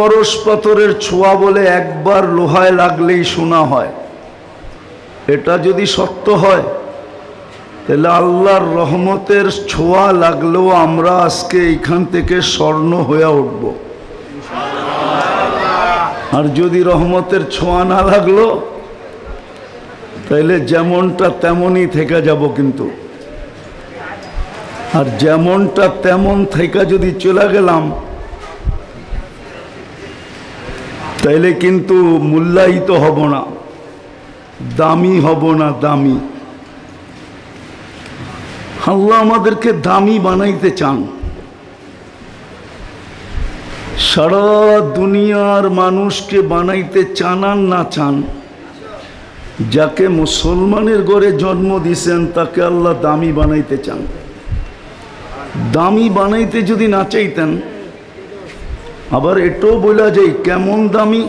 পরশ পাথরের ছোঁয়া বলে একবার লোহায় লাগলেই সোনা হয়। এটা যদি সত্য হয় তাহলে আল্লাহর রহমতের ছোঁয়া লাগলেও আমরা আজকে এইখান থেকে স্বর্ণ হয়ে উঠব। আর যদি রহমতের ছোঁয়া না লাগলো তাহলে যেমনটা তেমনই থেকে যাব। কিন্তু আর যেমনটা তেমন থেকে যদি চলে গেলাম তাইলে কিন্তু মূল্যায়িত হব না, দামি হব না। দামি আল্লাহ আমাদেরকে দামি বানাইতে চান। সারা দুনিয়ার মানুষকে বানাইতে চান আর না চান, যাকে মুসলমানের ঘরে জন্ম দিয়েছেন তাকে আল্লাহ দামি বানাইতে চান। দামি বানাইতে যদি না চাইতেন, আবার এটাও বলা যায় কেমন দামি।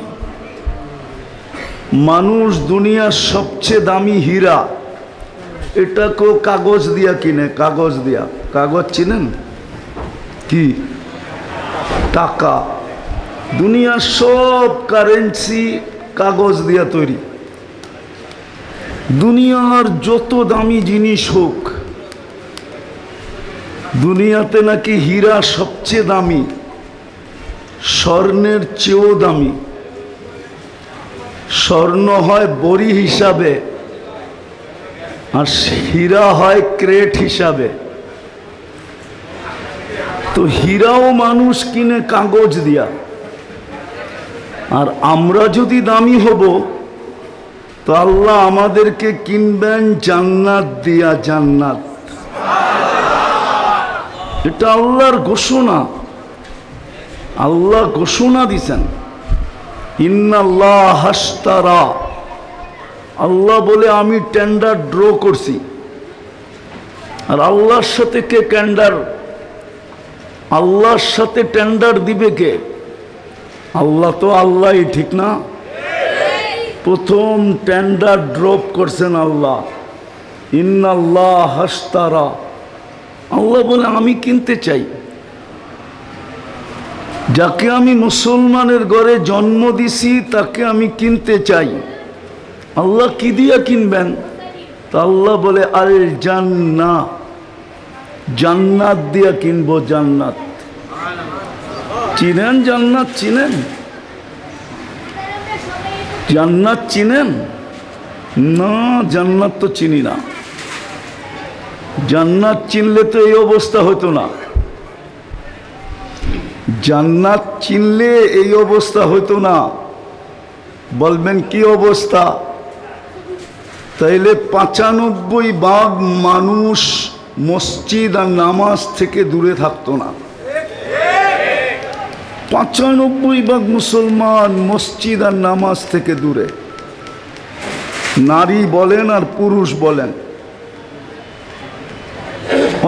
মানুষ দুনিয়ার সবচেয়ে দামি হীরা, এটাকেও কাগজ দিয়া কিনে। কাগজ দিয়া, কাগজ চিনেন কি? টাকা। দুনিয়ার সব কারেন্সি কাগজ দিয়া তৈরি। দুনিয়ার যত দামি জিনিস হোক, দুনিয়াতে নাকি হীরা সবচেয়ে দামি, স্বর্ণের চেয়েও দামি। স্বর্ণ হয় বড়ি হিসাবে আর হীরা হয় ক্রেট হিসাবে। তো হীরাও মানুষ কিনে কাগজ দিয়া। আর আমরা যদি দামি হব তো আল্লাহ আমাদেরকে কিনবেন জান্নাত দিয়া। জান্নাত, এটা আল্লাহর ঘোষণা। আল্লাহ ঘোষণা দিছেন, ইন্নাল্লাহ হাশতারা। আল্লাহ বলে আমি টেন্ডার ড্র করছি। আর আল্লাহর সাথে কে টেন্ডার? আল্লাহর সাথে টেন্ডার দিবে কে? আল্লাহ তো আল্লাহই, ঠিক না? প্রথম টেন্ডার ড্রপ করছেন আল্লাহ, ইন্নাল্লাহ হাশতারা। আল্লাহ বলে আমি কিনতে চাই। যাকে আমি মুসলমানের ঘরে জন্ম দিছি তাকে আমি কিনতে চাই। আল্লাহ কি দিয়া কিনবেন? তা আল্লাহ বলে আল জান্নাহ, জান্নাত দিয়া কিনবো। জান্নাত চিনেন? জান্নাত চিনেন? জান্নাত চিনেন না? জান্নাত তো চিনি না। জান্নাত চিনলে তো এই অবস্থা হতো না। জান্নাত চিনলে এই অবস্থা হতো না। বলবেন কি অবস্থা? তাইলে 95% মানুষ মসজিদ আর নামাজ থেকে দূরে থাকতো না। 95% মুসলমান মসজিদ আর নামাজ থেকে দূরে, নারী বলেন আর পুরুষ বলেন।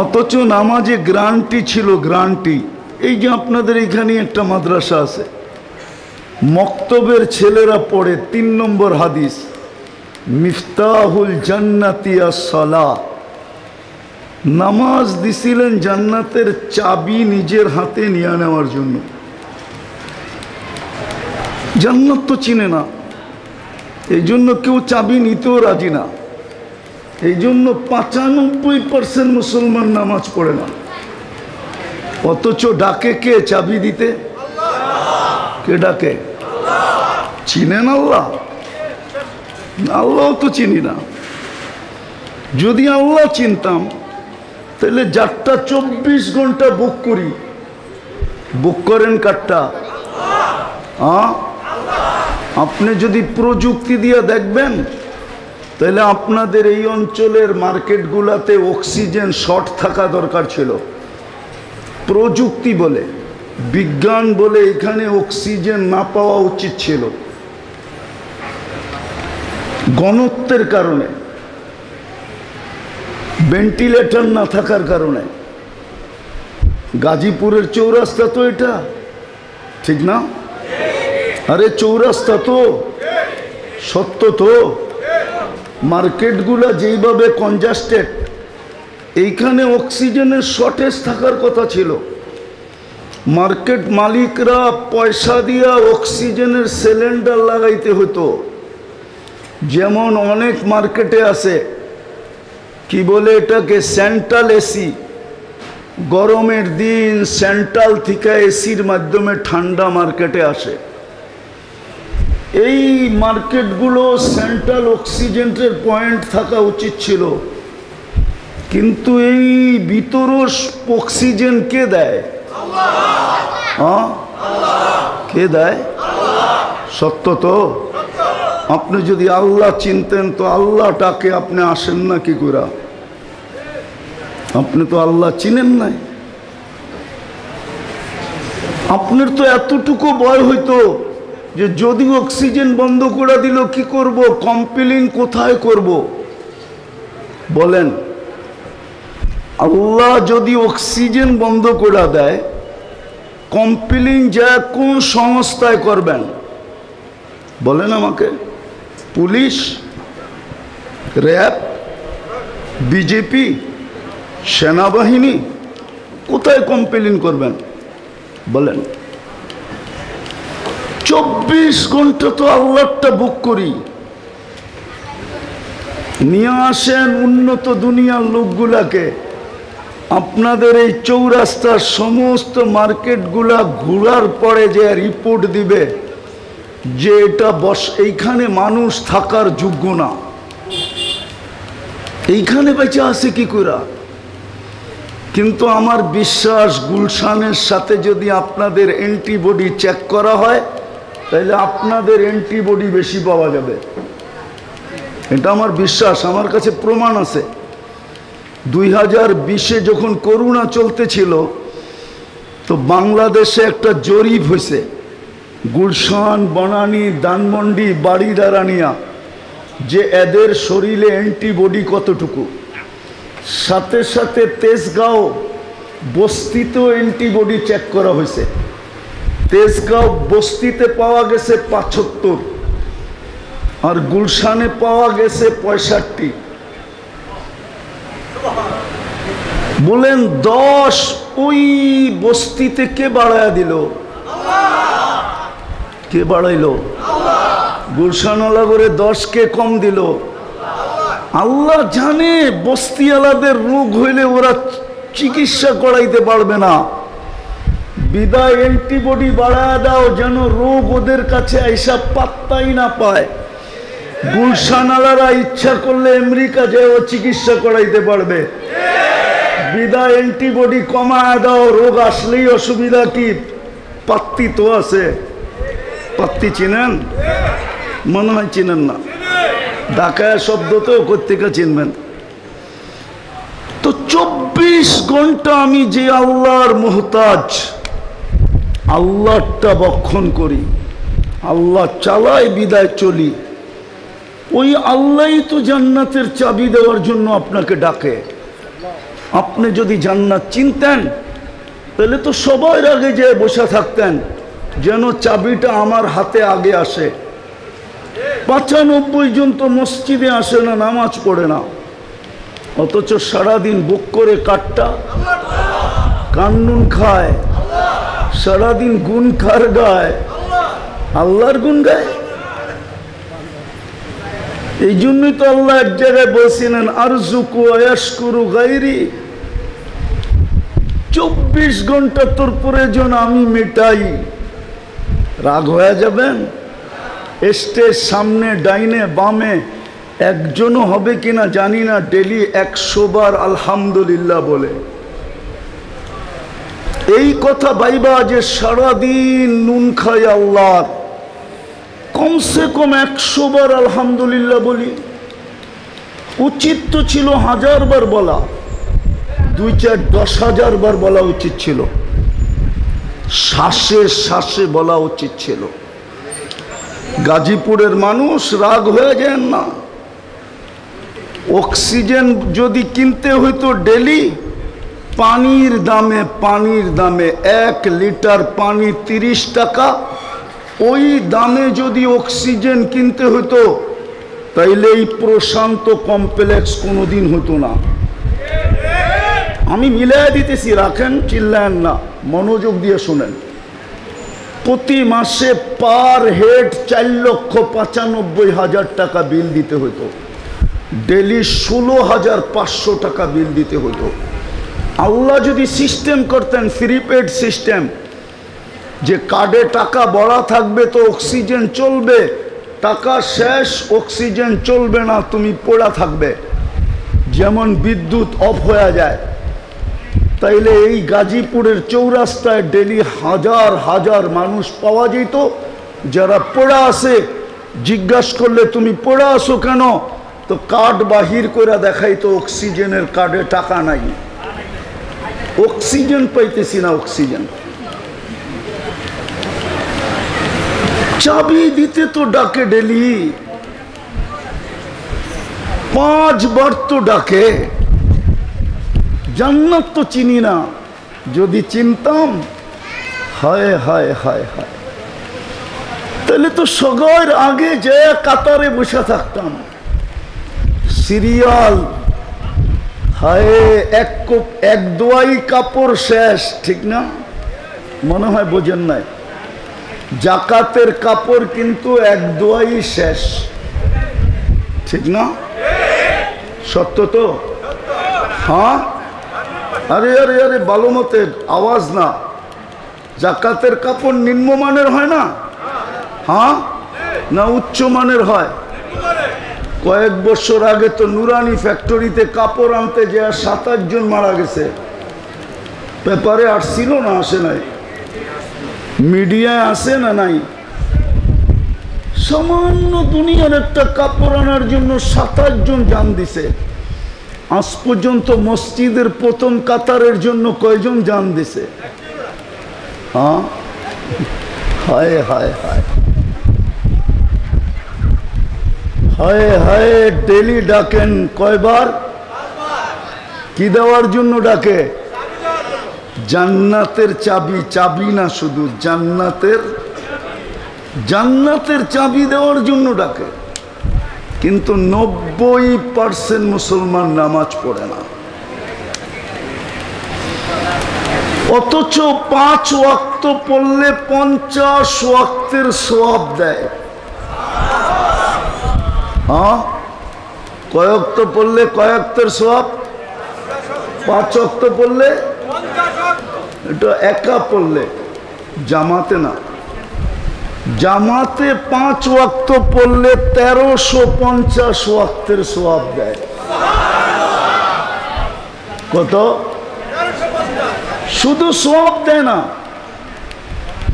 অথচ নামাজে গ্যারান্টি ছিল, গ্যারান্টি। এই যে আপনাদের এখানে একটা মাদ্রাসা আছে, মক্তবের ছেলেরা পড়ে 3 নম্বর হাদিস, মিফতাহুল জান্নাতি আস-সালাহ। নামাজ দিছিলেন জান্নাতের চাবি নিজের হাতে নিয়ে নেওয়ার জন্য। জান্নাত তো চিনে না, এই জন্য কেউ চাবি নিতেও রাজি না। এই জন্য 95% মুসলমান নামাজ পড়ে না। অথচ ডাকে কে চাবি দিতে? কে ডাকে? চিনেন আল্লাহ? আল্লাহ তো চিনি না। যদি আল্লাহ চিনতাম তাহলে যারটা 24 ঘন্টা বুক করি, বুক করেন কারটা? আপনি যদি প্রযুক্তি দিয়ে দেখবেন তাহলে আপনাদের এই অঞ্চলের মার্কেটগুলোতে অক্সিজেন শর্ট থাকা দরকার ছিল। প্রযুক্তি বলে, বিজ্ঞান বলে এখানে অক্সিজেন না পাওয়া উচিত ছিল। ঘনত্বের কারণে, ভেন্টিলেটর না থাকার কারণে। গাজীপুরের চৌরাস্তা তো এটা, ঠিক না? আরে চৌরাস্তা তো সত্য তো। মার্কেটগুলো যেইভাবে কনজাস্টেড, এইখানে অক্সিজেনের শর্টেজ থাকার কথা ছিল। মার্কেট মালিকরা পয়সা দিয়া অক্সিজেনের সিলিন্ডার লাগাইতে হতো। যেমন অনেক মার্কেটে আছে কি বলে এটাকে সেন্ট্রাল এসি, গরমের দিন সেন্ট্রাল থেকে এসির মাধ্যমে ঠান্ডা মার্কেটে আসে। এই মার্কেটগুলো সেন্ট্রাল অক্সিজেনের পয়েন্ট থাকা উচিত ছিল, কিন্তু এই ভিতরস অক্সিজেন কে দেয়? হ্যাঁ, কে দেয়? সত্য তো? আপনি যদি আল্লাহ চিনতেন তো আল্লাহটাকে আপনি আসেন না কি করে? আপনি তো আল্লাহ চিনেন নাই। আপনার তো এতটুকু ভয় হইতো যে যদি অক্সিজেন বন্ধ করে দিল কি করব, কমপ্লেইন কোথায় করব? বলেন, আল্লাহ যদি অক্সিজেন বন্ধ করে দেয়, কমপ্লেইন যা কোন সংস্থায় করবেন? বলেন আমাকে। পুলিশ, র্যাব, বিজেপি, সেনাবাহিনী, কোথায় কমপ্লেইন করবেন? বলেন। 24 ঘন্টা তো আল্লাহটা বুক করি। নিয়ে আসেন উন্নত দুনিয়ার লোকগুলাকে, আপনাদের এই চৌরাস্তার সমস্ত মার্কেটগুলা ঘোরার পরে যে রিপোর্ট দিবে যে এটা এইখানে মানুষ থাকার যোগ্য না, এইখানে বেঁচে আছে কি করে? কিন্তু আমার বিশ্বাস গুলশানের সাথে যদি আপনাদের অ্যান্টিবডি চেক করা হয় তাহলে আপনাদের অ্যান্টিবডি বেশি পাওয়া যাবে। এটা আমার বিশ্বাস, আমার কাছে প্রমাণ আছে। 2020-এ যখন করোনা চলতেছিল তো বাংলাদেশে একটা জরিপ হয়েছে, গুলশান, বনানী, ধানমন্ডি, বাড়িদারানিয়া, যে এদের শরীরে অ্যান্টিবডি কতটুকু। সাথে সাথে তেজগাঁও বস্তিতেও অ্যান্টিবডি চেক করা হয়েছে। তেজগাঁও বস্তিতে পাওয়া গেছে 75 আর গুলশানে পাওয়া গেছে 65। বলেন 10 ওই বস্তিতে কে বাড়ায়া দিল? কে বাড়াইল? গুলশানওয়ালা করে 10 কে কম দিল? আল্লাহ জানে বস্তিওয়ালাদের রোগ হইলে ওরা চিকিৎসা করাইতে পারবে না, বিদায় অ্যান্টিবডি বাড়ায় দাও যেন রোগ ওদের কাছে আইসা পাত্তাই না পায়। গুলশানওয়ালারা ইচ্ছা করলে আমেরিকা যেও চিকিৎসা করাইতে পারবে, বিদায় অ্যান্টিবডি কমায় দাও, রোগ আসলেই অসুবিধা কি? পাত্তি তো আছে। পাত্তি চিনেন? মনে হয় চিনেন না। ঢাকায় শব্দ তো কোত্থেকে চিনবেন? তো 24 ঘন্টা আমি যে আল্লাহর মুহতাজ, আল্লাহটা বক্ষণ করি, আল্লাহ চালাই বিদায় চলি, ওই আল্লাহই তো জান্নাতের চাবি দেওয়ার জন্য আপনাকে ডাকে। আপনি যদি জান্নাত চিনতেন তাহলে তো সবার আগে যে বসে থাকতেন যেন চাবিটা আমার হাতে আগে আসে। 95 জন তো মসজিদে আসে না, নামাজ পড়ে না, অথচ সারাদিন বুক করে কাটটা কান্নুন খায়, সারাদিন গুণ খার গায়, আল্লাহর গুণ গায়। এই জন্যই তো আল্লাহ এক জায়গায় বলছিলেন আরজুকু আয়াশকুরু গায়রি, 24 ঘন্টা তোর প্রয়োজন আমি মেটাই। রাগ হয়ে যাবেন? স্টেজ সামনে ডাইনে বামে একজনও হবে কিনা জানি না ডেলি 100 বার আলহামদুলিল্লাহ বলে। এই কথা ভাইবা যে সারাদিন নুন খাই আল্লাহ, কমসে কম 100 বার আলহামদুলিল্লাহ বলি। উচিত তো ছিল 1000 বার বলা, 2-4-10,000 বার বলা উচিত ছিল, শ্বাসে শ্বাসে বলা উচিত ছিল। গাজীপুরের মানুষ রাগ হয়ে যান না। অক্সিজেন যদি কিনতে হইতো ডেলি, পানির দামে 1 লিটার পানি 30 টাকা, ওই দামে যদি অক্সিজেন কিনতে হতো তাইলে এই প্রশান্ত কমপ্লেক্স কোনোদিন হতো না। আমি মিলাই দিতেছি, রাখেন, চিল্লায়েন না, মনোযোগ দিয়ে শুনেন। প্রতি মাসে পার হেড 4,95,000 টাকা বিল দিতে হতো, ডেলি 16,500 টাকা বিল দিতে হতো। আল্লাহ যদি সিস্টেম করতেন, প্রিপেড সিস্টেম, যে কার্ডে টাকা ভরা থাকবে তো অক্সিজেন চলবে, টাকা শেষ অক্সিজেন চলবে না, তুমি পড়া থাকবে, যেমন বিদ্যুৎ অফ হয়ে যায়, তাইলে এই গাজীপুরের চৌরাস্তায় ডেলি হাজার হাজার মানুষ পাওয়া যেত যারা পড়া আছে। জিজ্ঞাসা করলে তুমি পড়া আসো কেন, তো কার্ড বাহির করে দেখাইতো অক্সিজেনের কার্ডে টাকা নাই, অক্সিজেন পাইতেছি না, অক্সিজেন। চাবি দিতে তো ডাকে ডেলি, 5 বার তো ডাকে। জান্নাত তো চিনি না, যদি চিনতাম, হায় হায় হায় হায়, তাহলে তো সগয়ের আগে যে কাতারে বসে থাকতাম, সিরিয়াল, হায় এক দোয়াই কাপড় শেষ, ঠিক না? মনে হয় বোঝেন নাই, জাকাতের কাপড় কিন্তু এক দোয়াই শেষ, ঠিক না? সত্য তো? হ্যাঁ, আরে আরে আরে ভালো মতের আওয়াজ না, জাকাতের কাপড় নিম্নমানের হয় না? হ্যাঁ না উচ্চমানের হয়? কয়েক বছর আগে তো নুরানি ফ্যাক্টরিতে কাপড় আনতে যে 27 জন মারা গেছে, পেপারে আসছিল না, আসে নাই? মিডিয়ায় আসে না নাই? সামান্য দুনিয়ার একটা কাপড় আনার জন্য 27 জন জান দিছে। আজ পর্যন্ত মসজিদের প্রথম কাতারের জন্য কয়জন জান দিছে? হ্যাঁ, হায় হায় হায় হায় হায়, ডেলি ডাকেন কয়বার? কি দেওয়ার জন্য ডাকে? জান্নাতের চাবি, চাবি না শুধু, জান্নাতের চাবি দেওয়ার জন্য ডাকে। কিন্তু 90% মুসলমান নামাজ পড়ে না, অথচ 5 ওয়াক্ত পড়লে 50 ওয়াক্তের সওয়াব দেয়। হ্যাঁ, কয় ওয়াক্ত পড়লে কয় ওয়াক্তের সওয়াব? 5 ওয়াক্ত পড়লে, এটা একা পড়লে, জামাতে না। জামাতে 5 ওয়াক্ত পড়লে 1350 ওয়াক্তের সওয়াব দেয়। কত? শুধু সওয়াব দেয় না,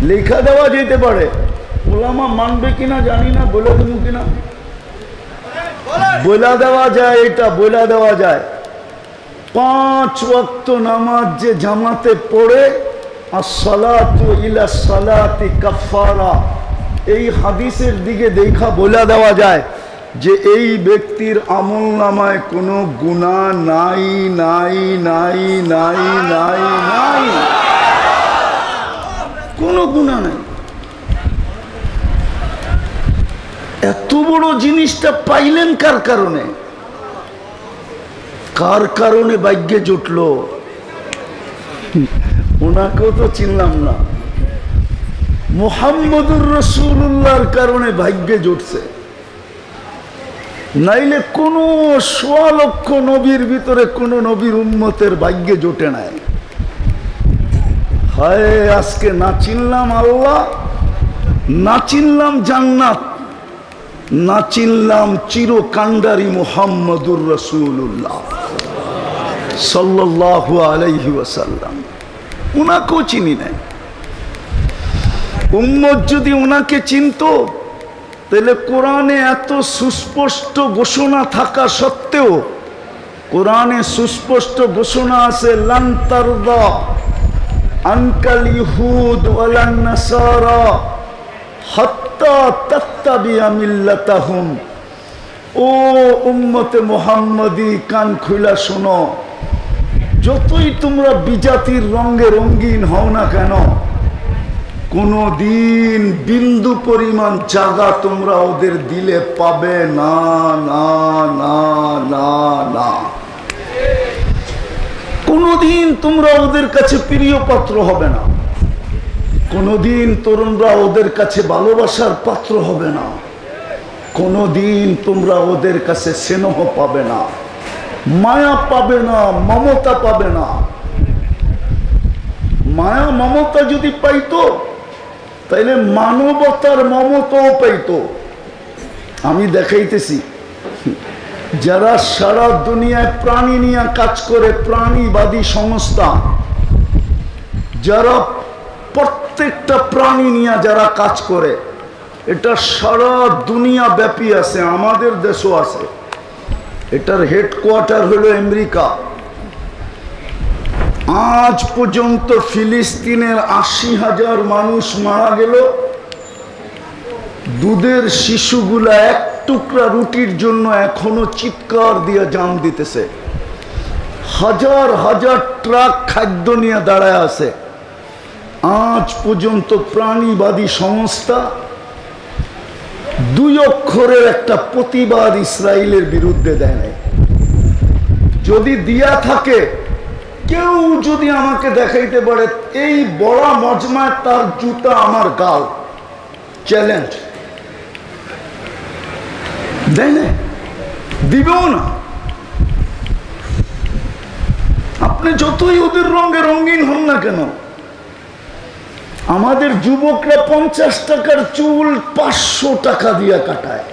লেখা দেওয়া যেতে পারে। ওলামা মানবে কিনা জানি না, বলে দেবো কিনা, বলে দেওয়া যায়, এটা বলে দেওয়া যায়। 5 ওয়াক্ত নামাজ যে জামাতে পড়ে, আসসালাতু ইলা সালাতি কাফারা, এই হাদিসের দিকে দেখা বলে দেওয়া যায় যে এই ব্যক্তির আমল নামায় কোনো গুনাহ নাই নাই নাই নাই নাই নাই, কোনো গুনাহ নাই। এত বড় জিনিসটা পাইলেন কার কারণে? কার কারণে ভাগ্যে জুটলো? ওনাকেও তো চিনলাম না, মুহাম্মদুর রাসূলুল্লাহর কারণে ভাগ্যে জুটছে। নাইলে কোনো 100 লক্ষ নবীর ভিতরে কোন নবীর উম্মতের ভাগ্যে জোটে নাই। হায়, আজকে না চিনলাম আল্লাহ, না চিনলাম জান্নাত, না চিনলাম চিরকান্ডারি মুহাম্মদুর রাসূলুল্লাহ সাল্লাল্লাহু আলাইহি ওয়াসাল্লাম। উনাকেও চিনি নাই। উম্মত যদি উনাকে চিনতো, তাহলে কোরআনে এত সুস্পষ্ট ঘোষণা থাকা সত্ত্বেও, কোরআনে সুস্পষ্ট ঘোষণা আছে, লান তারদা আনকাল ইহুদ ওয়ালান নাসারা হাত্তা তাত্তাবিয়া মিল্লাতাহুম। ও উম্মতে মুহাম্মদী, কান খুলা শোনো, যতই তোমরা বিজাতির রঙে রঙিন হও না কেন, কোনো দিন বিন্দু পরিমাণ জায়গা তোমরা ওদের দিলে পাবে না না না না না। কোনোদিন তোমরা ওদের কাছে প্রিয় পাত্র হবে না, কোনোদিন তরুণরা ওদের কাছে ভালোবাসার পাত্র হবে না, কোনোদিন তোমরা ওদের কাছে স্নেহ পাবে না, মায়া পাবে না, মমতা পাবে না। মায়া মমতা যদি পাইতো তাইলে মানবতার মমতাও পাইতো। আমি দেখাইতেছি, যারা সারা দুনিয়ায় প্রাণী নিয়ে কাজ করে, প্রাণীবাদী সংস্থা, যারা প্রত্যেকটা প্রাণী নিয়ে যারা কাজ করে, এটা সারা দুনিয়া ব্যাপী আছে, আমাদের দেশও আছে। এটার হেডকোয়ার্টার হলো আমেরিকা। আজ পর্যন্ত ফিলিস্তিনের ৮০,০০০ মানুষ মারা গেল। দুধের শিশুগুলা এক টুকরা রুটির জন্য এখনো চিৎকার দিয়ে জান দিতেছে। হাজার হাজার ট্রাক খাদ্য নিয়ে দাঁড়ায় আছে। আজ পর্যন্ত প্রাণীবাদী সংস্থা ২ অক্ষরের একটা প্রতিবাদ ইসরায়েলের বিরুদ্ধে দেয় নাই। যদি দিয়া থাকে, কেউ যদি আমাকে দেখাইতে পারে এই বড় মজমায় তার জুতা আমার গাল, চ্যালেঞ্জ দেয় না, দিবেও না। আপনি যতই ওদের রঙে রঙিন হন না কেন, আমাদের যুবকরা ৫০ টাকার চুল ৫০০ টাকা দিয়ে কাটায়,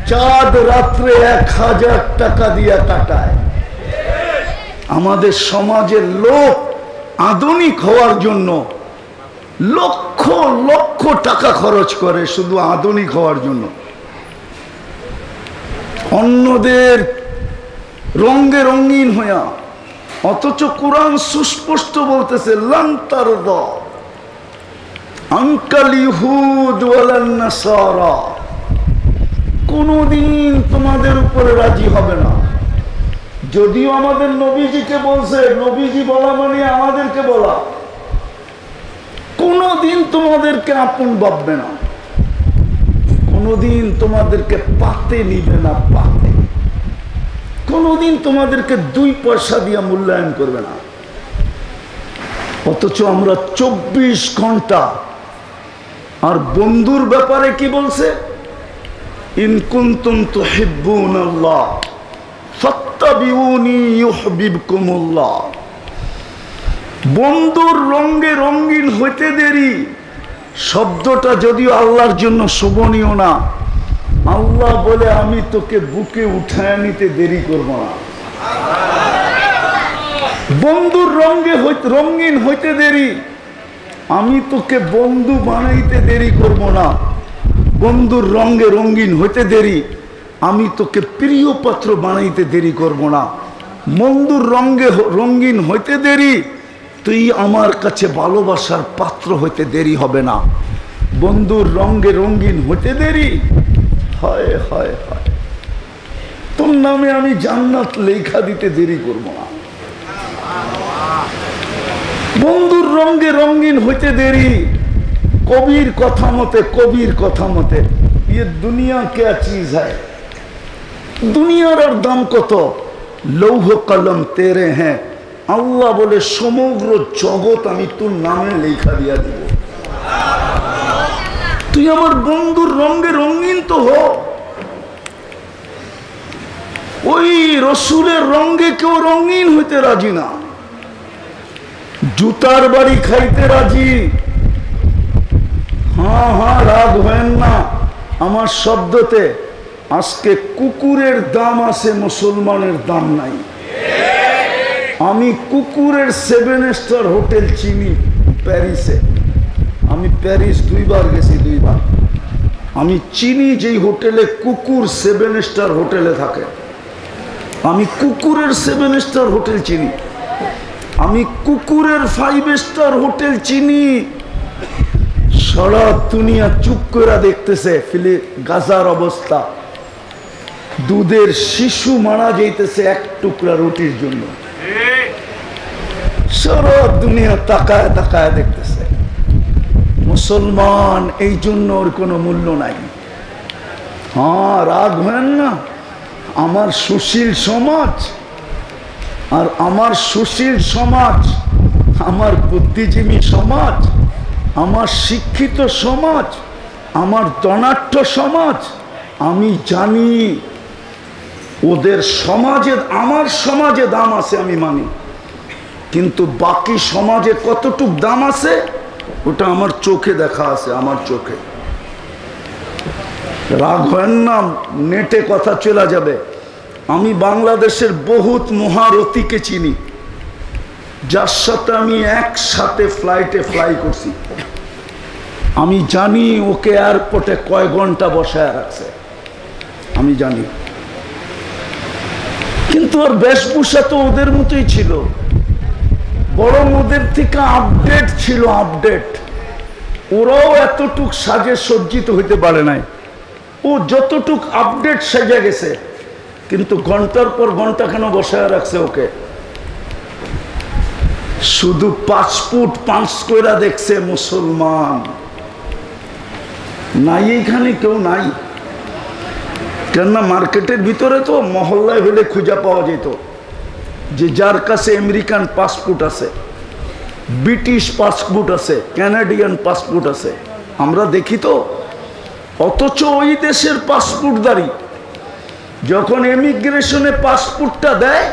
চাঁদ রাত্রে ১,০০০ টাকা দিয়ে কাটায়। আমাদের সমাজের লোক আধুনিক হওয়ার জন্য লক্ষ লক্ষ টাকা খরচ করে শুধু আধুনিক হওয়ার জন্য। অন্যদের রঙে রঙিন হইয়া, অথচ কোরআন সুস্পষ্ট বলতেছে লান তারদা আনকাল ইহুদ ওয়ালান নাসারা, কোনদিন তোমাদের উপরে রাজি হবে না। যদিও আমাদের নবীজিকে বলছে, নবীজি বলা মানে আমাদেরকে বলা, কোনদিন তোমাদেরকে আপন ভাববে না, কোনদিন তোমাদেরকে পাতে নিবে না, পাতে কোনদিন তোমাদেরকে ২ পয়সা দিয়ে মূল্যায়ন করবে না। অথচ আমরা ২৪ ঘন্টা। আর বন্ধুর ব্যাপারে কি বলছে? ইন কুনতুম তুহিব্বুনাল্লাহ ফাত্তাবিউনি ইউহিব্বুকুমুল্লাহ। বন্ধুর রঙে রঙিন হইতে দেরি শব্দটা যদিও আল্লাহর জন্য শোভনীয় না, আল্লাহ বলে আমি তোকে বুকে উঠায় নিতে দেরি করব না। বন্ধুর রঙে রঙিন হইতে দেরি, আমি তোকে বন্ধু বানাইতে দেরি করব না। বন্ধুর রঙে রঙিন হইতে দেরি, আমি তোকে প্রিয় পাত্র বানাইতে দেরি করব না। বন্ধুর রঙে রঙিন হইতে দেরি, তুই আমার কাছে ভালোবাসার পাত্র হইতে দেরি হবে না। বন্ধুর রঙে রঙিন হইতে দেরি, হায় হায় হায়, তোর নামে আমি জান্নাত লেখা দিতে দেরি করব না। বন্ধুর রঙে রঙিন হইতে দেরি, কবির কথা মতে, কবির কথা মতে, ये दुनिया क्या चीज है, দুনিয়ার আর দাম কত? লৌহ কলম তেরে হ্যাঁ, আল্লাহ বলে সমগ্র জগৎ আমি তোর নামে লেখা দিয়া দিব। তুই আমার বন্ধুর রঙে রঙিন তো হ। ওই রসুলের রঙে কেউ রঙিন হইতে রাজি না, জুতার বাড়ি খাইতে রাজি। হ্যাঁ হ্যাঁ, রাগ হয় না আমার শব্দতে। আজকে কুকুরের দাম আছে, মুসলমানের দাম নাই। আমি কুকুরের 7 স্টার হোটেল চিনি প্যারিসে। আমি প্যারিস 2 বার গেছি, 2 বার। আমি চিনি যেই হোটেলে কুকুর 7 স্টার হোটেলে থাকে। আমি কুকুরের 7 স্টার হোটেল চিনি, আমি কুকুরের 5 স্টার হোটেল চিনি। সারা দুনিয়া চুপ করে দেখতেছে গাজার অবস্থা। দুধের শিশু মারা যাইতেছে এক টুকরা রুটির জন্য। সারা দুনিয়া তাকায় তাকায় দেখতেছে। মুসলমান এই জন্য ওর কোনো মূল্য নাই। হ্যাঁ, রাগ হয় না, আমার সুশীল সমাজ, আর আমার সুশীল সমাজ, আমার বুদ্ধিজীবী সমাজ, আমার শিক্ষিত সমাজ, আমার ধনাঢ্য সমাজ, আমি জানি ওদের সমাজে, আমার সমাজে দাম আছে আমি মানি, কিন্তু বাকি সমাজে কতটুক দাম আছে ওটা আমার চোখে দেখা আছে, আমার চোখে। রাগ হয় না, নেটে কথা চলে যাবে। আমি বাংলাদেশের বহুত মহারথীকে চিনি, যার সাথে আমি একসাথে ফ্লাইটে ফ্লাই করছি। আমি জানি ওকে এয়ারপোর্টে কয় ঘন্টা বসায় রাখছে, আমি জানি। কিন্তু ওর বেশভূষা তো ওদের মতোই ছিল, বরং ওদের থেকে আপডেট ছিল, আপডেট। ওরাও এতটুক সাজে সজ্জিত হইতে পারে নাই, ও যতটুক আপডেট সেজে গেছে। কিন্তু ঘন্টার পর ঘন্টা কেন বসায় রাখছে ওকে? শুধু 5 ফুট 5 কইরা দেখছে মুসলমান নাই, এইখানে কেউ নাই। কেননা মার্কেটের ভিতরে তো মহল্লায় হলে খুঁজে পাওয়া যেত যে যার কাছে আমেরিকান পাসপোর্ট আছে, ব্রিটিশ পাসপোর্ট আছে, কানাডিয়ান পাসপোর্ট আছে, আমরা দেখি তো। অথচ ওই দেশের পাসপোর্টদারি যখন ইমিগ্রেশনে পাসপোর্টটা দেয়,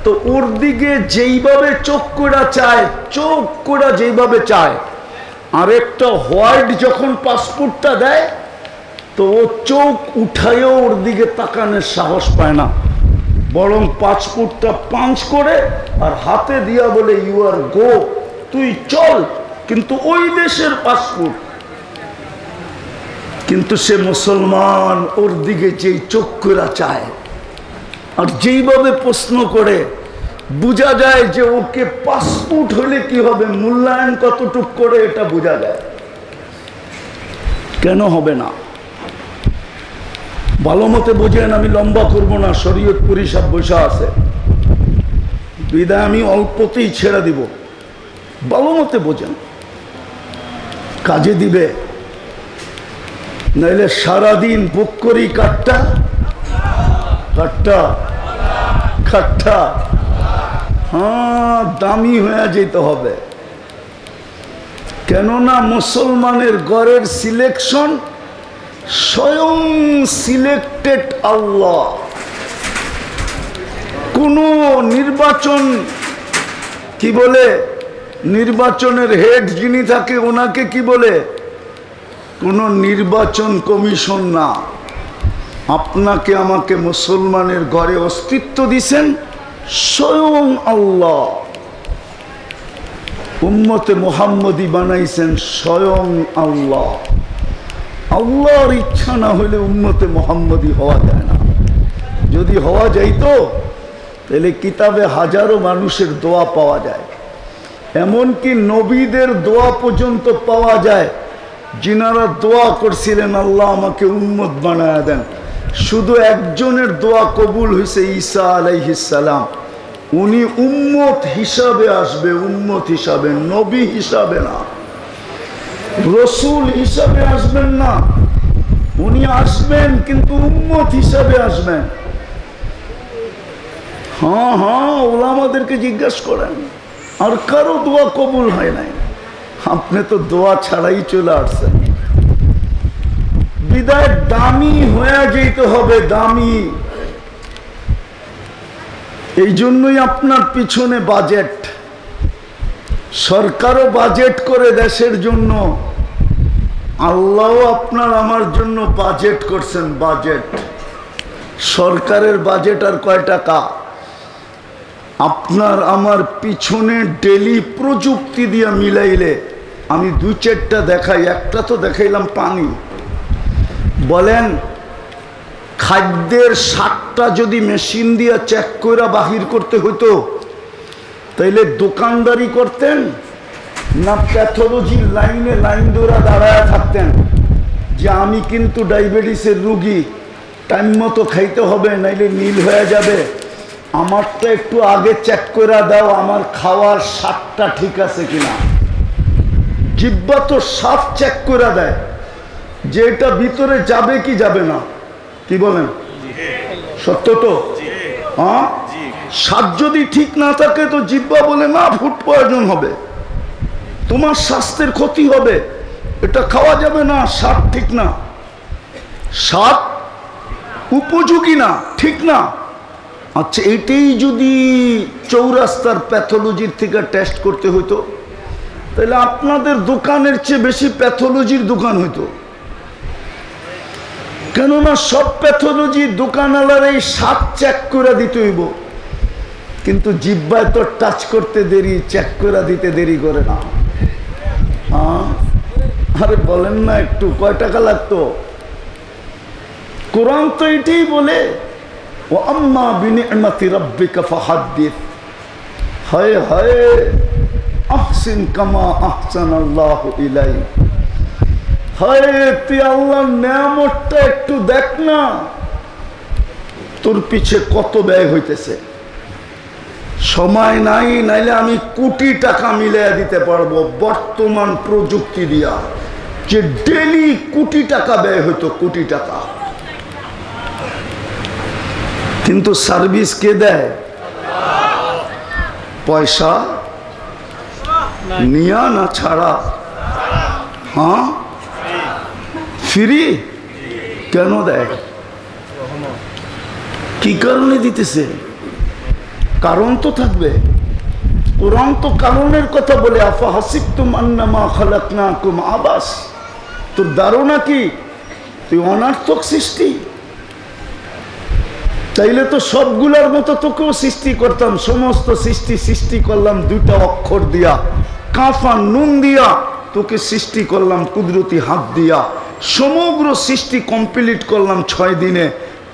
তো ওর দিকে যেইভাবে চোখ করে চায়, চোখ করে যেইভাবে চায়, আরেকটা হোয়াইট যখন পাসপোর্টটা দেয়, তো ও চোখ উঠায়ও ওর দিকে তাকানোর সাহস পায় না, বরং পাসপোর্টটা পাঞ্চ করে আর হাতে দিয়া বলে ইউ আর গো, তুই চল। কিন্তু ওই দেশের পাসপোর্ট, কিন্তু সে মুসলমান, ওর দিকে যেই চোখ করে চায় আর যেইভাবে প্রশ্ন করে, বোঝা যায় যে ওকে পাসপোর্ট হলে কি হবে, মূল্যায়ন কতটুক করে এটা বোঝা যায়। কেন হবে না? ভালো মতে বোঝেন, আমি লম্বা করব না, শরীয়তপুরি সব বসা আছে, বিদায় আমি অল্পতেই ছেড়ে দিব। ভালো মতে বোঝেন, কাজে দিবে, নাইলে সারাদিন বুক করি কাটটা কাটটা কাটটা, হ্যাঁ দামি হয়ে যেতে হবে। কেননা মুসলমানের ঘরের সিলেকশন স্বয়ং সিলেক্টেড আল্লাহ। কোন নির্বাচন, কি বলে, নির্বাচনের হেড যিনি থাকে ওনাকে কি বলে, কোন নির্বাচন কমিশন না। আপনাকে আমাকে মুসলমানের ঘরে অস্তিত্ব দিছেন স্বয়ং আল্লাহ, উম্মতে মুহাম্মদী বানাইছেন স্বয়ং আল্লাহ। আল্লাহর ইচ্ছা না হলে উম্মতে মুহাম্মদী হওয়া যায় না। যদি হওয়া যাইতো তাহলে কিতাবে হাজারো মানুষের দোয়া পাওয়া যায়, এমনকি নবীদের দোয়া পর্যন্ত পাওয়া যায়, যিনারা দোয়া করছিলেন আল্লাহ আমাকে উম্মত বানায়া দেন। শুধু একজনের দোয়া কবুল হয়েছে, ঈসা আলাইহিস সালাম। উনি উম্মত হিসাবে আসবে, উম্মত হিসাবে, নবী হিসাবে না, রসুল হিসাবে আসবেন না। উনি আসবেন কিন্তু উম্মত হিসাবে আসবেন। হ্যাঁ হ্যাঁ, ওলামাদেরকে জিজ্ঞাসা করেন, আর কারো দোয়া কবুল হয় নাই। আপনি তো দোয়া ছাড়াই চলে আসছেন। বিদায় দামি হয়ে যেতে হবে, দামি। এই জন্যই আপনার পিছনে বাজেট, সরকারও বাজেট করে দেশের জন্য, আল্লাহও আপনার আমার জন্য বাজেট করছেন। বাজেট, সরকারের বাজেট আর কয় টাকা? আপনার আমার পিছনে ডেলি প্রযুক্তি দিয়ে মিলাইলে, আমি 2-4টা দেখাই, একটা তো দেখাইলাম পানি। বলেন খাদ্যের 7টা যদি মেশিন দিয়ে চেক করে বাহির করতে হতো, তাইলে দোকানদারি করতেন না প্যাথোলজির লাইনে লাইন ধরে দাঁড়ায় থাকতেন যে আমি কিন্তু ডায়াবেটিসের রুগী, টাইম মতো খাইতে হবে নাইলে নীল হয়ে যাবে, আমারটা একটু আগে চেক করে দাও, আমার খাওয়ার স্বাদটা ঠিক আছে কিনা। জিহ্বা তো স্বাদ চেক করে দেয় যে এটা ভিতরে যাবে কি যাবে না। কি বলেন? সত্য তো? হ্যাঁ, স্বাদ যদি ঠিক না থাকে তো জিহ্বা বলে না, ফুড পয়জন হবে, তোমার স্বাস্থ্যের ক্ষতি হবে, এটা খাওয়া যাবে না, স্বাদ ঠিক না, স্বাদ উপযোগী না, ঠিক না। আচ্ছা, এটাই যদি চৌরাস্তার প্যাথোলজির থেকে টেস্ট করতে হতো, তাহলে আপনাদের দোকানের চেয়ে বেশি প্যাথোলজির দোকান হইতো। কেননা সব প্যাথোলজির দোকানওয়ালার এই স্বাদ চেক করে দিতে হইব, কিন্তু জিহ্বায় তো টাচ করতে দেরি, চেক করে দিতে দেরি করে না। আরে বলেন না, একটু কয় টাকা লাগতো? কোরআন তো এটাই বলে, ও আম্মা বিনি'মাতি রাব্বিকা ফাহাদ্দিস, হায় হায় আহসিন কামা আহসানাল্লাহু ইলাইক, হায় তুই আল্লাহর নেয়ামতটা একটু দেখ না, তোর পিছে কত ব্যয় হইতেছে। সময় নাই, নাইলে আমি কোটি টাকা মিলিয়ে দিতে পারবো বর্তমান প্রযুক্তি দিয়া, যে ডেলি কোটি টাকা ব্যয় হইতো, কোটি টাকা। কিন্তু সার্ভিস কে দেয়? পয়সা নিয়া না ছাড়া? হ্যাঁ, ফ্রি। কেন দেয়? কি কারণে দিতেছে? কারণ তো থাকবে। কোরআন তো কারণের কথা বলে, আফা হাসিবতুম আন্নামা খালাকনাকুম আবাস, তোর ধারণা কি তুই অনার্থক সৃষ্টি? তাইলে তো সবগুলার মতো তোকেও সৃষ্টি করতাম, সমস্ত সৃষ্টি করলাম দুইটা অক্ষর দিয়া, কাফা নুন দিয়া, তোকে সৃষ্টি করলাম কুদরতি হাত দিয়া, সমগ্র সৃষ্টি কমপ্লিট করলাম 6 দিনে,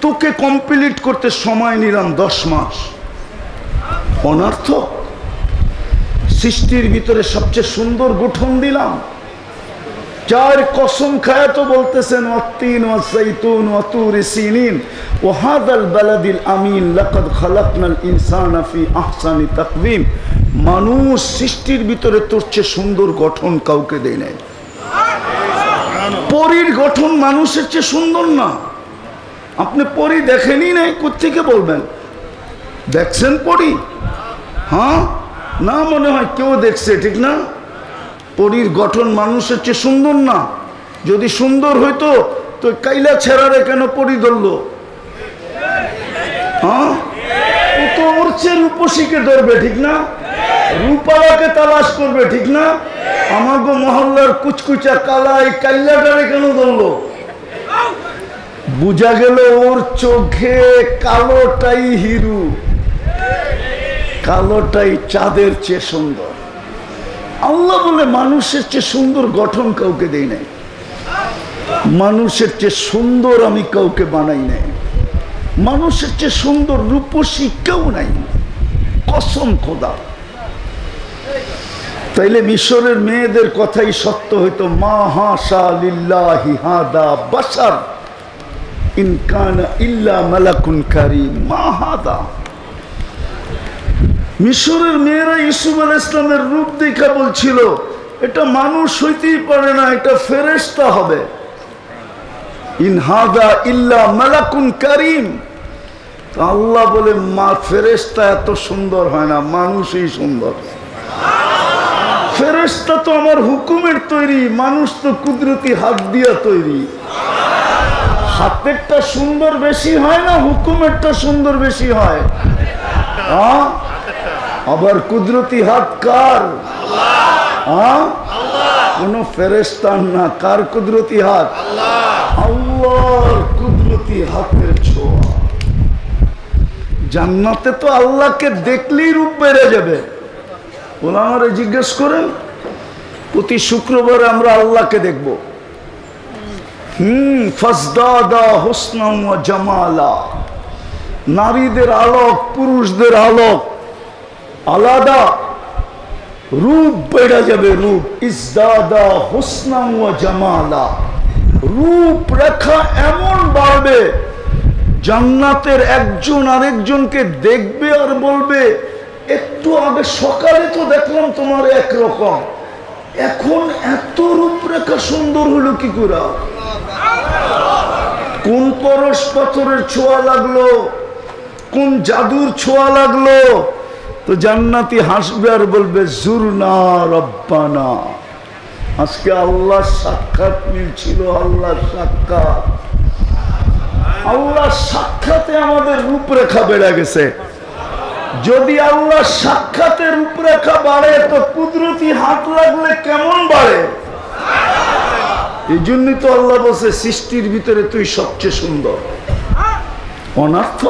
তোকে কমপ্লিট করতে সময় নিলাম 10 মাস। অনার্থক? সৃষ্টির ভিতরে সবচেয়ে সুন্দর গঠন দিলাম, যার কসম খায় তো বলতেছেন ওয়াত্তিন ওয়াযাইতুন ওয়া তুরি সিনিন ওয়া হাদাল বালাদিল আমিন লাকাদ খালাকনাল ইনসানা ফি আহসানি তাকওয়িম। মানুষ সৃষ্টির ভিতরে তোর চেয়ে সুন্দর গঠন কাউকে দেয় নাই। পরীর গঠন মানুষের চেয়ে সুন্দর না? আপনি পরী দেখেনি নাই, কোত্থেকে বলবেন? দেখছেন পরী? হ্যাঁ না, মনে হয় কেউ দেখছে, ঠিক না? পরীর গঠন মানুষের চেয়ে সুন্দর না? যদি সুন্দর হইতো তো কাইলা ছেড়ারে কেন পরী ধরলো? হ্যাঁ, ও তো ওর চেয়ে রূপসীকে ধরবে, ঠিক না? রূপালাকে তালাশ করবে, ঠিক না? আমাগো মহল্লার কুচকুচা কালা এই কাইলাটারে কেন ধরলো? বুঝা গেল ওর চোখে কালোটাই হিরু, কালোটাই চাঁদের চেয়ে সুন্দর। আল্লাহ বলে মানুষের চেয়ে সুন্দর গঠন কাউকে দেই নাই, মানুষের চেয়ে সুন্দর আমি কাউকে বানাই নাই, মানুষের চেয়ে সুন্দর রূপসী কেউ নাই, কসম খোদা। তাইলে মিশরের মেয়েদের কথাই সত্য হইতো, মা হাশা লিল্লাহি হাদা বাশার ইন কানা ইল্লা মালাকুন কারীম, মা হাদা। মিশরের মেয়েরা ইউসুফ আলাইহিস সালামের রূপ দেখা বলছিল এটা মানুষ হইতেই পারে না, এটা ফেরেশতা হবে। ইন হাদা ইল্লা মালাকুন কারীম। আল্লাহ বলে মা ফেরেশতা এত সুন্দর হয় না, মানুষই সুন্দর। ফেরেশতা তো আমার হুকুমের তৈরি, মানুষ তো কুদরতি হাত দিয়া তৈরি। হাতেরটা সুন্দর বেশি হয় না হুকুমেরটা সুন্দর বেশি হয়? হ্যাঁ, আবার কুদরতি হাত কার? কোন ফেরেশতার না। কার কুদরতি হাত? আল্লাহর কুদরতি হাতের ছোঁয়া। জান্নাতে তো আল্লাহকে দেখলেই রূপ বেড়ে যাবে। ওলামারা জিজ্ঞেস করেন, প্রতি শুক্রবারে আমরা আল্লাহকে দেখব। ফাজদাদা হুসনাম ওয়া জামালা। নারীদের আলোক, পুরুষদের আলোক আলাদা, রূপ বেড়ে যাবে। রূপ ইজদাদা হুসনাম ওয়া জামালা, রূপ রেখা এমন বাড়বে, জান্নাতের একজন আরেকজনকে দেখবে আর বলবে একটু আগে সকালে তো দেখলাম তোমার একরকম, এখন এত রূপরেখা সুন্দর হলো কি করে? কোন পরশ পাথরের ছোঁয়া লাগলো? কোন জাদুর ছোঁয়া লাগলো? তো জান্নাতি হাসবে আর বলবে জুরনা রব্বানা। আজকে আল্লাহর সাক্ষাৎ মিলছিল, আল্লাহর সাক্ষাৎ। আল্লাহর সাক্ষাতে আমাদের রূপরেখা বেড়ে গেছে। যদি আল্লাহর সাক্ষাতের রূপরেখা বাড়ে তো কুদরতি হাত লাগলে কেমন বাড়ে? এই জন্যই তো আল্লাহ বলছে সৃষ্টির ভিতরে তুই সবচেয়ে সুন্দর। অনার্থ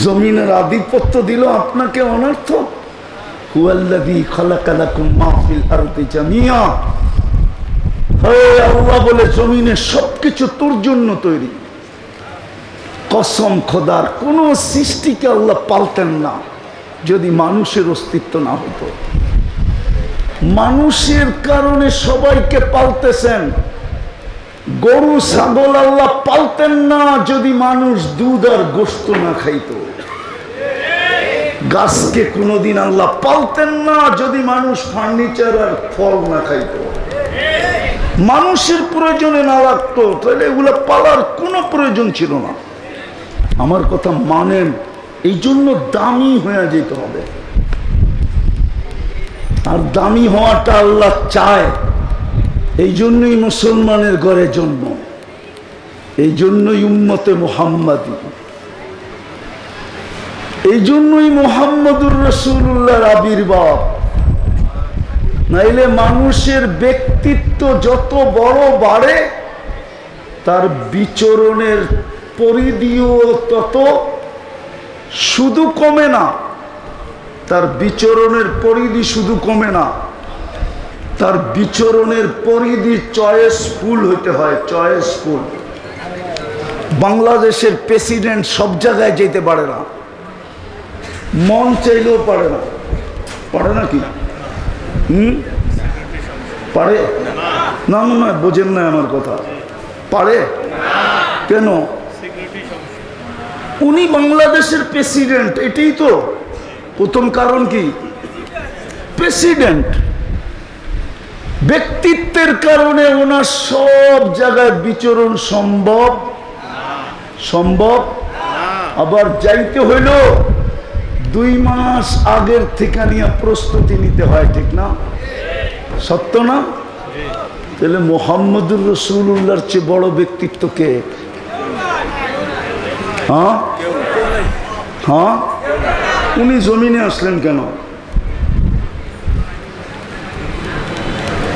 জমিনের আধিপত্য দিল আপনাকে, অনার্থ। হুয়াল্লাযী খালাকা লাকুম মা ফিল আরদি জামিয়া। হে আল্লাহ বলে জমিনে সবকিছু তোর জন্য তৈরি। কসম খোদার, কোন সৃষ্টিকে আল্লাহ পালতেন না যদি মানুষের অস্তিত্ব না হতো। মানুষের কারণে সবাইকে পালতেছেন। গরু ছাগল আল্লাহ পালতেন না যদি মানুষ দুধ আর গোশত না খাইত। গাছকে কোনোদিন আল্লাহ পালতেন না যদি মানুষ ফার্নিচার আর ফল না খাইত। মানুষের প্রয়োজনে না লাগতো তাহলে এগুলা পালার কোনো প্রয়োজন ছিল না। আমার কথা মানেন? এই জন্য দামি হয়ে যেতে হবে। আর দামি হওয়াটা আল্লাহ চায়। এই জন্যই মুসলমানের ঘরে জন্ম, এই জন্যই উম্মতে মুহাম্মাদি, এই জন্যই মুহাম্মদুর রাসূলুল্লাহর আবির্ভাব। নাইলে মানুষের ব্যক্তিত্ব যত বড় বাড়ে তার বিচরণের পরিধিও তত শুধু কমে না। তার বিচরণের পরিধি শুধু কমে না, তার বিচরণের পরিধি চয়েসফুল হইতে হয়। চয়েসফুল। বাংলাদেশের প্রেসিডেন্ট সব জায়গায় যেতে পারে না, মন চাইলেও পারে না। পারে নাকি? পারে না? না বোঝেন না আমার কথা। পারে কেন? উনি বাংলাদেশের প্রেসিডেন্ট, এটাই তো প্রথম কারণ। কি প্রেসিডেন্ট? ব্যক্তিত্বের কারণে ওনার সব জায়গায় বিচরণ সম্ভব সম্ভব। আবার যাইতে হইল 2 মাস আগের থেকে নিয়ে প্রস্তুতি নিতে হয়, ঠিক না? সত্য না? তাহলে মুহাম্মদুর রাসূলুল্লাহর চেয়ে বড় ব্যক্তিত্ব কে? হ্যাঁ হ্যাঁ, উনি জমিনে আসলেন কেন?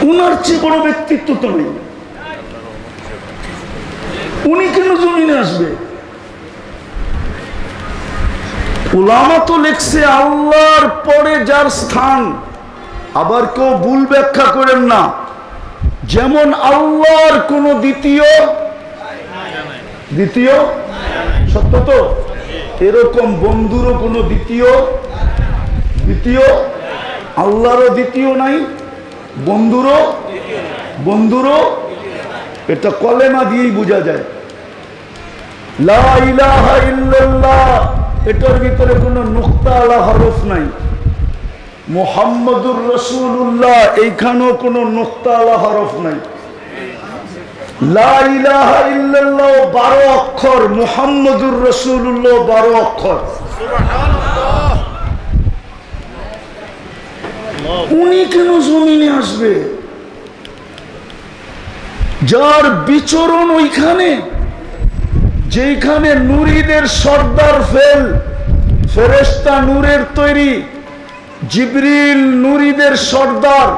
উনার চেয়ে বড় ব্যক্তিত্ব তো নেই। উনি কেন জমিনে আসবে? উলামা তো লিখছে আল্লাহর পরে যার স্থান। আবার কেউ ভুল ব্যাখ্যা করেন না। যেমন আল্লাহর কোন দ্বিতীয় সত্য তো, এরকম বন্ধুরও কোনো দ্বিতীয় আল্লাহরও দ্বিতীয় নাই, বন্ধুরও। এটা কলেমা দিয়েই বোঝা যায়। লা ইলাহা ইল্লাল্লাহ, এটার ভিতরে কোনো নুক্তা আলা হরফ নাই। মুহাম্মদুর রাসূলুল্লাহ, এইখানেও কোনো নুক্তা আলা হরফ নাই। লা ইলাহা ইল্লাল্লাহ 12 অক্ষর, মুহাম্মদুর রাসূলুল্লাহ 12 অক্ষর। উনি কেন জমিনে আসবে? যার বিচরণ ওইখানে, যেখানে নূরীদের সর্দার ফেরেশতা নূরের তৈরি, জিবরিল নূরীদের সর্দার,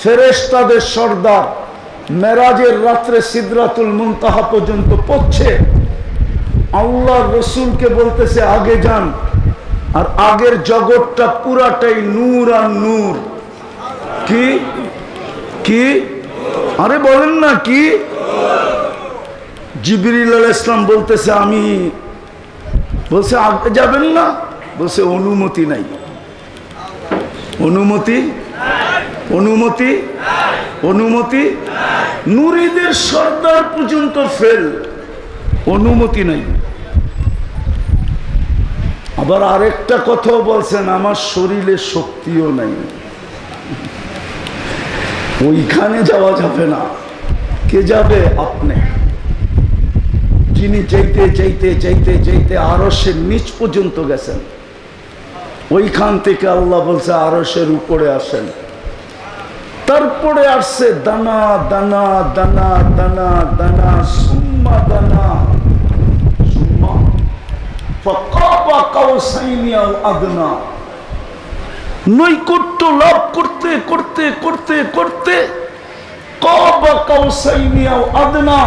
ফেরেশতাদের সর্দার। মেরাজের রাত্রে সিদরাতুল মুনতাহা পর্যন্ত পৌঁছে আল্লাহর রাসূলকে বলতেছে আগে যান। আর আগের জগৎটা পুরাটাই নূর আর নূর। কি কি আরে বলেন না কি? জিবরিল আলাইহিস সালাম বলতেছে আমি, বলছে আগে যাবেন না, বলছে অনুমতি নাই। অনুমতি নূরীদের সর্দার পর্যন্ত ফেল, অনুমতি নাই। আবার আরেকটা কথাও বলছেন আমার শরীরে শক্তিও নাই, ওইখানে যাওয়া যাবে না। কে যাবে? আপনি। যিনি চাইতে চাইতে চাইতে চাইতে আরশের নিচ পর্যন্ত গেছেন, ওইখান থেকে আল্লাহ বলছে আরশের উপরে আসেন। তারপরে আসছে দানা দানা দানা দানা দানা সুম্মা দানা সুম্মা ফাকাবা কাউসাইনি আও আদনা। নৈকট্য লাভ করতে করতে করতে করতে কাবা কাউসাইনি আও আদনা,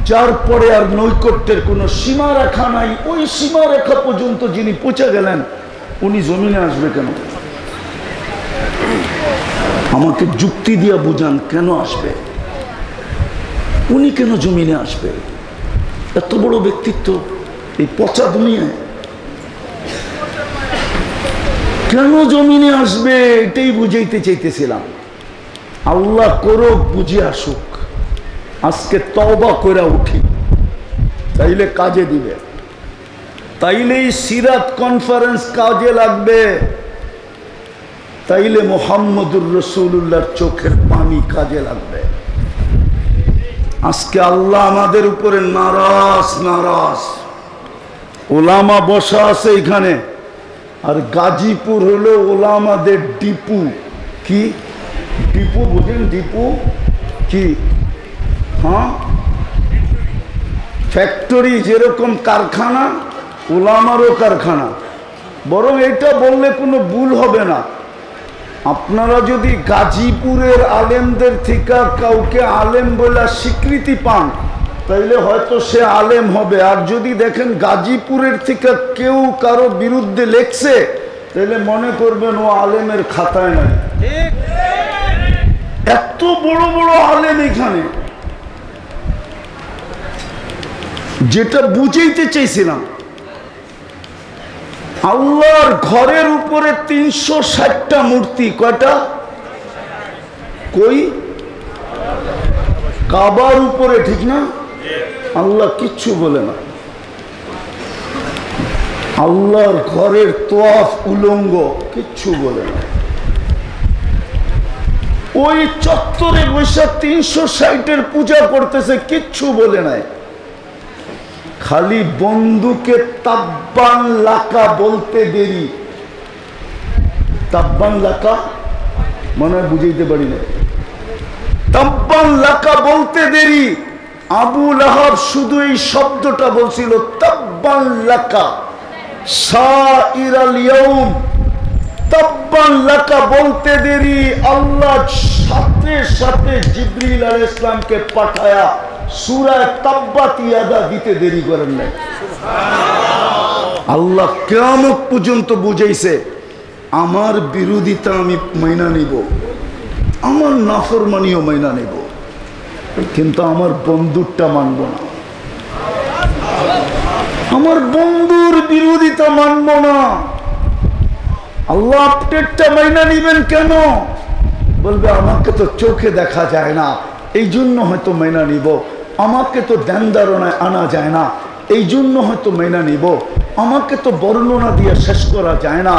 যার পরে আর নৈকট্যের কোনো সীমারেখা নাই, ওই সীমারেখা পর্যন্ত যিনি পৌঁছে গেলেন উনি জমিনে আসবে কেন? আমাকে যুক্তি দিয়া বুঝান, কেন আসবে? উনি কেন জমিনে আসবে? এত বড় ব্যক্তিত্ব এই পচা দুনিয়ায়, কেন জমিনে আসবে? এটাই বুঝাইতে চাইতেছিলাম। আল্লাহ করুক, বুঝে আসুক। আজকে তওবা করে উঠি, তাইলে কাজে দিবে, তাইলেই সিরাত কনফারেন্স কাজে লাগবে, তাইলে মুহাম্মদুর রাসূলুল্লাহর চোখের পানি কাজে লাগবে। আজকে আল্লাহ আমাদের উপরে নারাজ নারাজ। ওলামা বসা আছে এখানে, আর গাজীপুর হলো ওলামাদের ডিপু। কি ডিপু বুঝেন? ডিপু কি? হ্যাঁ, ফ্যাক্টরি, যেরকম কারখানা, ওলামারও কারখানা। বরং এটা বললে কোনো ভুল হবে না, আপনারা যদি গাজীপুরের আলেমদের থেকে কাউকে আলেম বলে স্বীকৃতি পান, তাইলে হয়তো সে আলেম হবে। আর যদি দেখেন গাজীপুরের থেকে কেউ কারো বিরুদ্ধে লেখছে, তাহলে মনে করবেন ও আলেমের খাতায় নাই। এত বড় বড় আলেম এখানে। যেটা বুঝাইতে চাইছিলাম, আল্লাহর ঘরের উপরে 360টা মূর্তি। কয়টা? কই? কাবার উপরে, ঠিক না? আল্লাহ কিচ্ছু বলে না। আল্লাহর ঘরের তোয়াফ উলঙ্গ, কিচ্ছু বলে না। ওই চত্বরে বসে 360-এর পূজা করতেছে, কিচ্ছু বলে নাই। খালি বন্ধুকে তাব্বান লাকা বলতে দেরি। তাব্বান লাকা মনে হয় বুঝাইতে পারি না। তাব্বান লাকা বলতে দেরি। আবু লাহাব শুধু এই শব্দটা বলছিল, তাব্বান লাকা সাইরাল ইয়াউম। তাব্বান লাকা বলতে দেরি, আল্লাহ সাথে সাথে জিবরিল আলাইহিস সালামকে পাঠায়া সূরা তাব্বাত ইয়াদা দিতে দেরি করেন নাই। আল্লাহ কিয়ামত পর্যন্ত বুঝাইছে, আমার বিরোধিতা আমি মাইনা নিব, আমার নাফরমানিও মাইনা নিব, কিন্তু আমার বন্ধুরটা মানব না। আমার বন্ধুর বিরোধিতা মানব না। আল্লাহ আপডেটটা মাইনা নিবেন কেন? বলবে আমাকে তো চোখে দেখা যায় না, এই জন্য হয়তো মাইনা নিব। আমাকে তো ধ্যান ধারণায় আনা যায় না, এই জন্য হয়তো মেনে নিব। আমাকে তো বর্ণনা দিয়ে শেষ করা যায় না।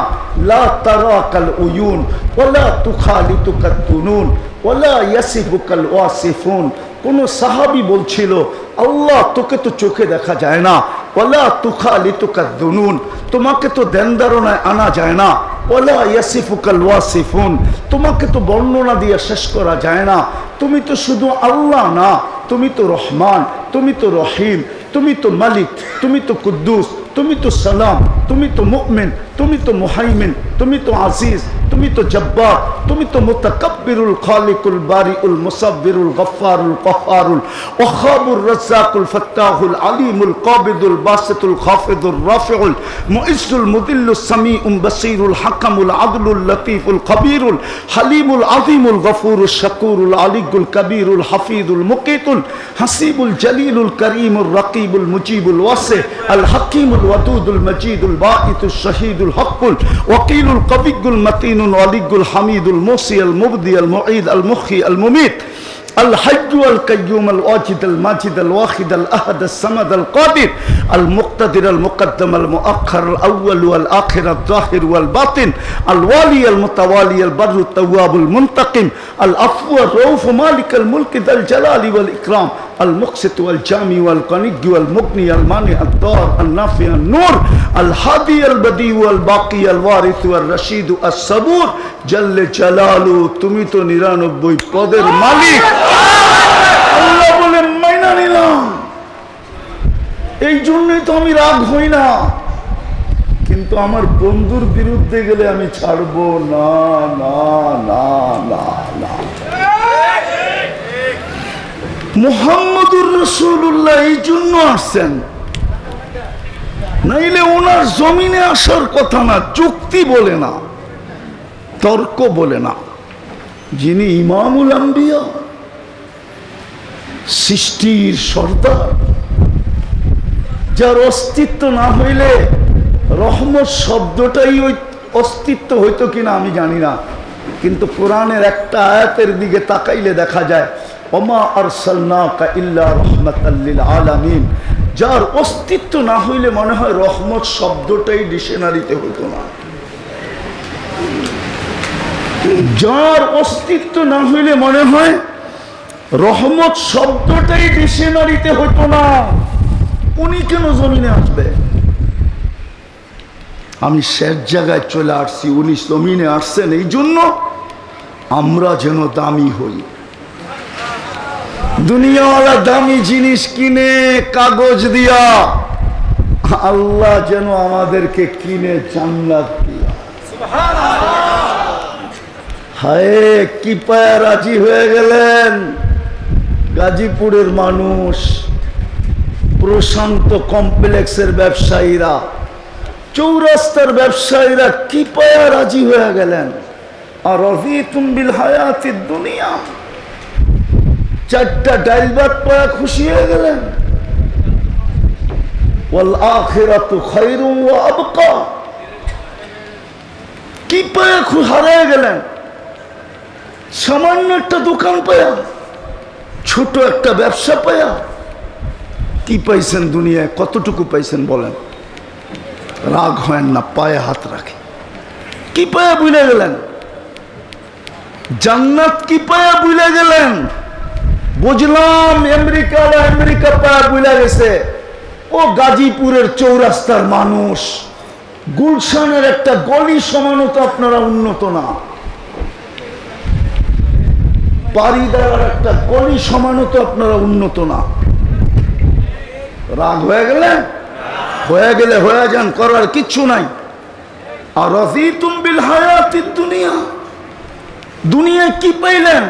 লা তারাকাল উয়ুন ওয়ালা তুখালিতুকাদ দুনুন ওয়ালা ইয়াসিফুকাল ওয়াসিফুন। কোন সাহাবী বলছিল, আল্লাহ তোকে তো চোখে দেখা যায় না, ওয়ালা তুখালিতুকাদ দুনুন, তোমাকে তো ধ্যান ধারণায় আনা যায় না, ওয়ালা ইয়াসিফুকাল ওয়াসিফুন, তোমাকে তো বর্ণনা দিয়ে শেষ করা যায় না। তুমি তো শুধু আল্লাহ না, তুমি তো রহমান, তুমি তো রহিম, তুমি তো মালিক, তুমি তো কুদ্দুস, তুমি তো সালাম, তুমি তো মুমিন, তুমি তো মুহাইমিন, তুমি তো আজিজ, তুমি তো জব্বার, তুমি তো মুতাকাব্বিরুল খালিকুল বারিউল মুসাব্বিরুল গফফারুল কহ্হারুল ওয়াহাবুর রাজ্জাকুল ফাত্তাহুল আলিমুল কাবিদুল বাসিতুল খাফিদুর রাফিউল মুইজ্জুল মুদিল্লুস সামিউম বাসীরুল হাকামুল আদলুল লতীফুল খবীরুল হালিমুল আযীমুল গফুরুশ শাকুরুল আলিয়ুল কবীরুল হাফিজুল মুকিতুল হাসিবুল জলিলুল করিমুর রকিবুল মুজিবুল ওয়াসি আল হাকিমুল ওয়াদুদুল মজিদুল বাঈতুশ শহীদুল হকুল ওয়াকিলুল কবিয়ুল মতিনুল ওয়ালিয়ুল হামিদুল মুসি আল মুবদি আল মুঈদ আল মুখী আল মুমীত الحج والقيوم الواجد الماجد الواحد الأحد الصمد القادر المقتدر المقدم المؤخر الأول والآخر الظاهر والباطن الوالي المتوالي البر التواب المنتقم العفو الرؤوف مالك الملك ذا الجلال والإكرام المقسط والجامع والقني والمغني المانع الضار النافع النور الهادي البديع والباقي الوارث والرشيد الصبور جل جلاله তুমি তো 99 পদের মালিক আল্লাহ বলে মাইনা নিলাম এই জন্যই তো আমি রাগ হই না কিন্তু আমার বন্ধুর বিরুদ্ধে গেলে আমি ছাড়বো না না না না না মুহাম্মদুর রাসূলুল্লাহ এই জন্য আসছেন নাইলে ওনার জমিনে আসার কথা না যুক্তি বলে না তর্ক বলে না যিনি ইমামুল আম্বিয়া সৃষ্টির সর্দার যার অস্তিত্ব না হইলে রহমত শব্দটাই ওই অস্তিত্ব হইতো কিনা আমি জানি না কিন্তু কোরআনের একটা আয়াতের দিকে তাকাইলে দেখা যায় ওমা আরসালনাকা ইল্লা রাহমাতাল লিল আলামিন যার অস্তিত্ব না হইলে মনে হয় রহমত শব্দটাই ডিকশনারিতে হতো না যার অস্তিত্ব না হইলে মনে হয় রহমত শব্দটাই ডিকশনারিতে হতো না উনি কেন জমিনে আসবে আমি শেষ জায়গায় চলে আসছি উনি জমিনে আসছেন এই জন্য আমরা যেন দামি হই দুনিয়াওয়ালা দামি জিনিস কিনে কাগজ দিয়া আল্লাহ যেন আমাদেরকে কিনে জান্নাত দিয়া হায় কি পায়া রাজি হয়ে গেলেন গাজীপুরের মানুষ প্রশান্ত কমপ্লেক্সের ব্যবসায়ীরা চৌরাস্তার ব্যবসায়ীরা কি পায়া রাজি হয়ে গেলেন আর রাযীতুম বিল হায়াতিদ দুনিয়া চারটা ডাইল ভাত পায়া খুশি হয়ে গেলেন ওয়াল আখিরাতু খায়রুন ওয়া আবকা কি পায়া হারিয়ে গেলেন সামান্য একটা দোকান পায়া ছোট একটা ব্যবসা পায়া কি পাইছেন দুনিয়ায় কতটুকু পাইছেন বলেন রাগ হয় না পায়ে হাত রাখে কি পায়া ভুলে গেলেন জান্নাত কি পায়া ভুলে গেলেন বুঝলাম আমেরিকা পায়া ভুলে গেছে ও গাজীপুরের চৌরাস্তার মানুষ গুলশানের একটা গলি সমানও তো আপনারা উন্নত না বাড়িদার একটা গলি সমানও তো আপনারা উন্নত না রাগ হয়ে গেলেন হয়ে গেলে হয়ে যান করার কিচ্ছু নাই আর রাযীতুম বিল হায়াতিদ দুনিয়া দুনিয়ায় কি পাইলেন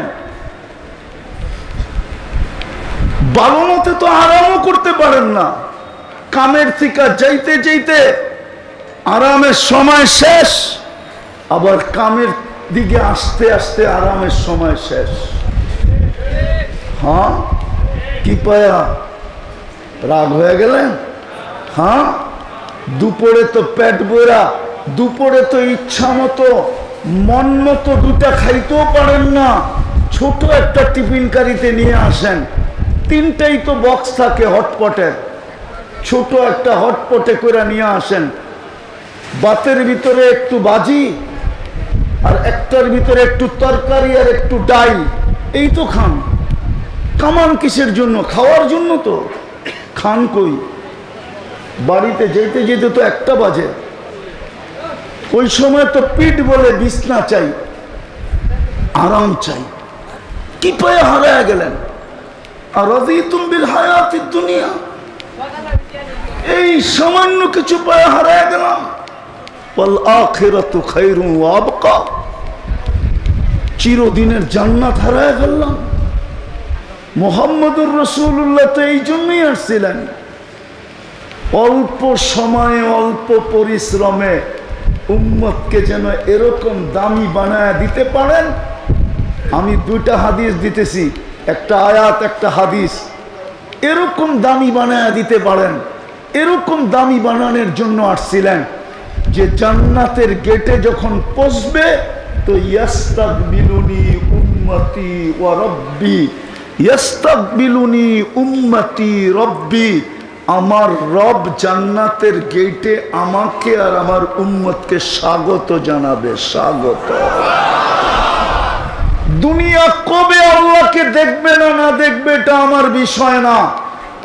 ভালো মতে তো আরামও করতে পারেন না কামের থেকে যাইতে যাইতে আরামের সময় শেষ আবার কামের দিকে আস্তে আস্তে আরামের সময় শেষ হ্যাঁ কি পায়া রাগ হয়ে গেলেন হ্যাঁ দুপুরে তো পেট বইরা দুপুরে তো ইচ্ছা মতো মন মতো দুটা খাইতেও পারেন না ছোট একটা টিফিন কারিতে নিয়ে আসেন তিনটাই তো বক্স থাকে হটপটের ছোট একটা হটপটে করে নিয়ে আসেন ভাতের ভিতরে একটু ভাজি আর একটার ভিতরে একটু তরকারি আর একটু ডাল এই তো খান কামান কিসের জন্য খাওয়ার জন্য তো খান কই বাড়িতে যেতে যেতে তো 1টা বাজে ওই সময় তো পিঠ বলে বিছনা চাই আরাম চাই কি পায়ে হারায় গেলেন আর রাযীতুম বিল হায়াতিদ দুনিয়া এই সামান্য কিছু পায়ে হারায় গেলাম ওয়াল আখিরাতু খায়রুন ওয়া আবকা চিরদিনের জান্নাত হারায় ফেললাম মুহাম্মদুর রাসূলুল্লাহ তো এই জন্যই আসছিলেন অল্প সময়ে অল্প পরিশ্রমে উম্মতকে যেন এরকম দামি বানায় দিতে পারেন আমি 2টা হাদিস দিতেছি একটা আয়াত একটা হাদিস এরকম দামি বানায় দিতে পারেন এরকম দামি বানানোর জন্য আসছিলেন যে জান্নাতের গেটে যখন পৌঁছবে তো ইয়াস্তাকবিলুনি উম্মতি ওয়া রাব্বি ইয়াস্তাকবিলুনি উম্মতি রাব্বি আমার রব জান্নাতের গেটে আমাকে আর আমার উম্মতকে স্বাগত জানাবে স্বাগত দুনিয়া কবে আল্লাহকে দেখবে না না দেখবে এটা আমার বিষয় না।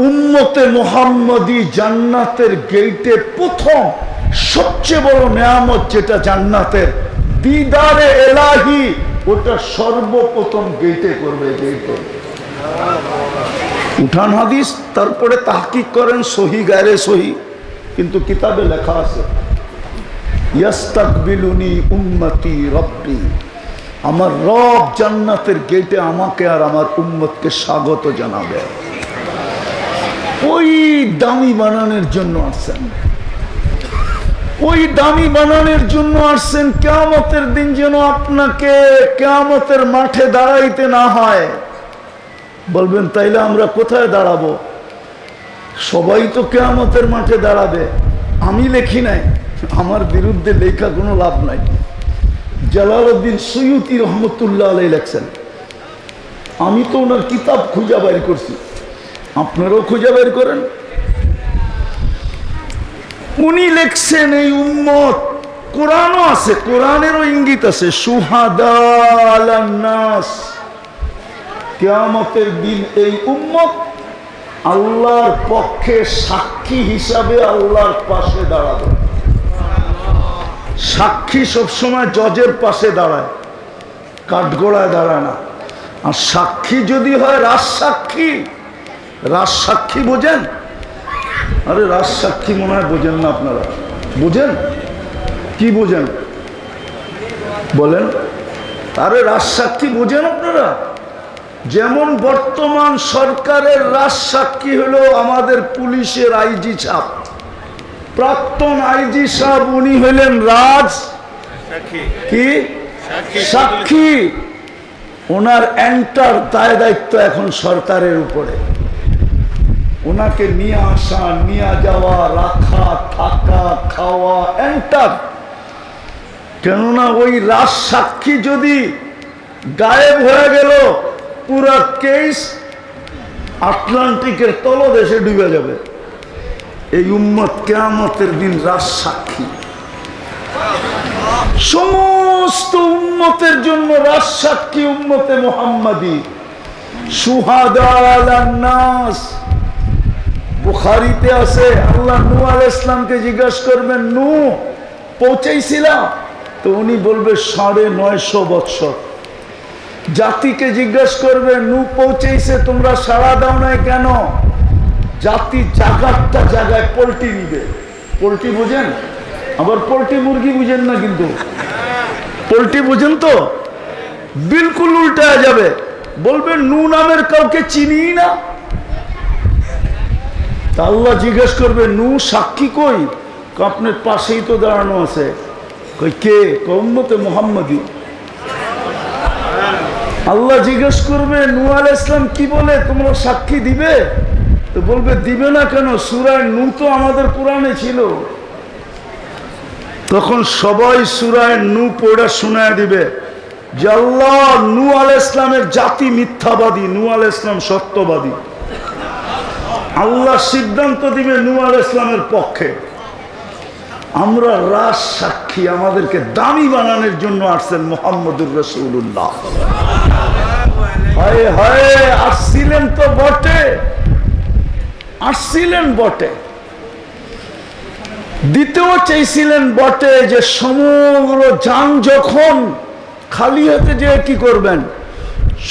উম্মতে মুহাম্মদী জান্নাতের গেটে প্রথম সবচেয়ে বড় নেয়ামত যেটা জান্নাতের, দিদারে এলাহি, ওটা সর্বপ্রথম গেটে করবে। গেটে উঠান হাদিস, তারপরে তাহকিক করেন সহি গায়রে সহি, কিন্তু কিতাবে লেখা আছে ইয়াস্তাকবিলুনি উম্মতি রব্বি, আমার রব জান্নাতের গেটে আমাকে আর আমার উম্মতকে স্বাগত জানাবে। ওই দামি বানানোর জন্য আসছেন, ওই দামি বানানোর জন্য আসছেন কিয়ামতের দিন যেন আপনাকে কিয়ামতের মাঠে দাঁড়াইতে না হয়। বলবেন তাইলে আমরা কোথায় দাঁড়াবো? সবাই তো কিয়ামতের মাঠে দাঁড়াবে। আমি লেখি নাই, আমার বিরুদ্ধে লেখা কোনো লাভ নাই। জালালউদ্দিন সুয়ুতি রহমতুল্লাহ আলাইহি লেখছেন, আমি তো ওনার কিতাব খুঁজে বের করছি, আপনারাও খুঁজে বের করেন। উনি লেখছেন এই উম্মত, কোরআনও আছে, কোরআনেরও ইঙ্গিত আছে, শুহাদা আলান নাস, কিয়ামতের দিন এই উম্মত আল্লাহর পক্ষে সাক্ষী হিসাবে আল্লাহর পাশে দাঁড়াবে। সাক্ষী সবসময় জজের পাশে দাঁড়ায়, কাঠগোড়ায় দাঁড়ায় না। আর সাক্ষী যদি হয় রাজসাক্ষী, রাজসাক্ষী বোঝেন? আরে রাজসাক্ষী মনে হয় বোঝেন না আপনারা। বুঝেন? কি বোঝেন বলেন? আরে রাজসাক্ষী বোঝেন আপনারা? যেমন বর্তমান সরকারের রাজসাক্ষী হলো আমাদের পুলিশের আইজি সাহেব, প্রাক্তন আইজি সাহেব, উনি হইলেন রাজ কি সাক্ষী। ওনার এন্টার দায় দায়িত্ব এখন সরকারের উপরে। ওনাকে নিয়ে আসা, নিয়ে যাওয়া, রাখা, থাকা, খাওয়া, এন্টার। কেননা ওই রাজ সাক্ষী যদি গায়েব হয়ে গেল, পুরা কেস আটলান্টিকের তলদেশে ডুবে যাবে। এই উম্মত কিয়ামতের দিন রাজ সাক্ষী, সমস্ত উম্মতের জন্য রাজ সাক্ষী উম্মতে মুহাম্মাদী, শুহাদা আলান নাস। বুখারীতে আছে, আল্লাহ নূহ আলাইহিস সালামকে জিজ্ঞাসা করবেন, নূহ পৌঁছাইছিলা? তো উনি বলবে ৯৫০ বৎসর। জাতিকে জিজ্ঞাসা করবে, নূহ পৌঁছাইছে, তোমরা সাড়া দাও নাই কেন? জাতি জাগাতটা জায়গায় পোল্ট্রি নিবে। পোল্ট্রি বুঝেন? আবার পোল্ট্রি মুরগি বুঝেন না, কিন্তু পোল্ট্রি বুঝেন তো? বিলকুল উল্টা যাবে, বলবে নূহ নামের কাউকে চিনি না। তা আল্লাহ জিজ্ঞেস করবে, নূহ সাক্ষী কই? আপনার পাশেই তো দাঁড়ানো আছে। কই কে? উম্মতে মুহাম্মাদী। আল্লাহ জিজ্ঞেস করবে, নূহ আলাইহিস সালাম কি বলে, তোমরা সাক্ষী দিবে? তো বলবে দিবে না কেন? সূরা নূহ তো আমাদের কোরআনে ছিল। তখন সবাই সূরা নূহ পড়া শোনায় দিবে যে আল্লাহ নূহ আলাইহিস সালামের জাতি মিথ্যাবাদী, নূহ আলাইহিস সালাম সত্যবাদী। আল্লাহ সিদ্ধান্ত দিবে নূহ আলাইহিস সালামের পক্ষে। আমরা রাজ সাক্ষী, আমাদেরকে দামি বানানোর জন্য আসছেন মুহাম্মদুর রাসূলুল্লাহ। হায় হায়, আসছিলেন তো বটে, আসছিলেন বটে, দিতেও চাইছিলেন বটে যে সমগ্র জান যখন খালি হাতে যে কি করবেন,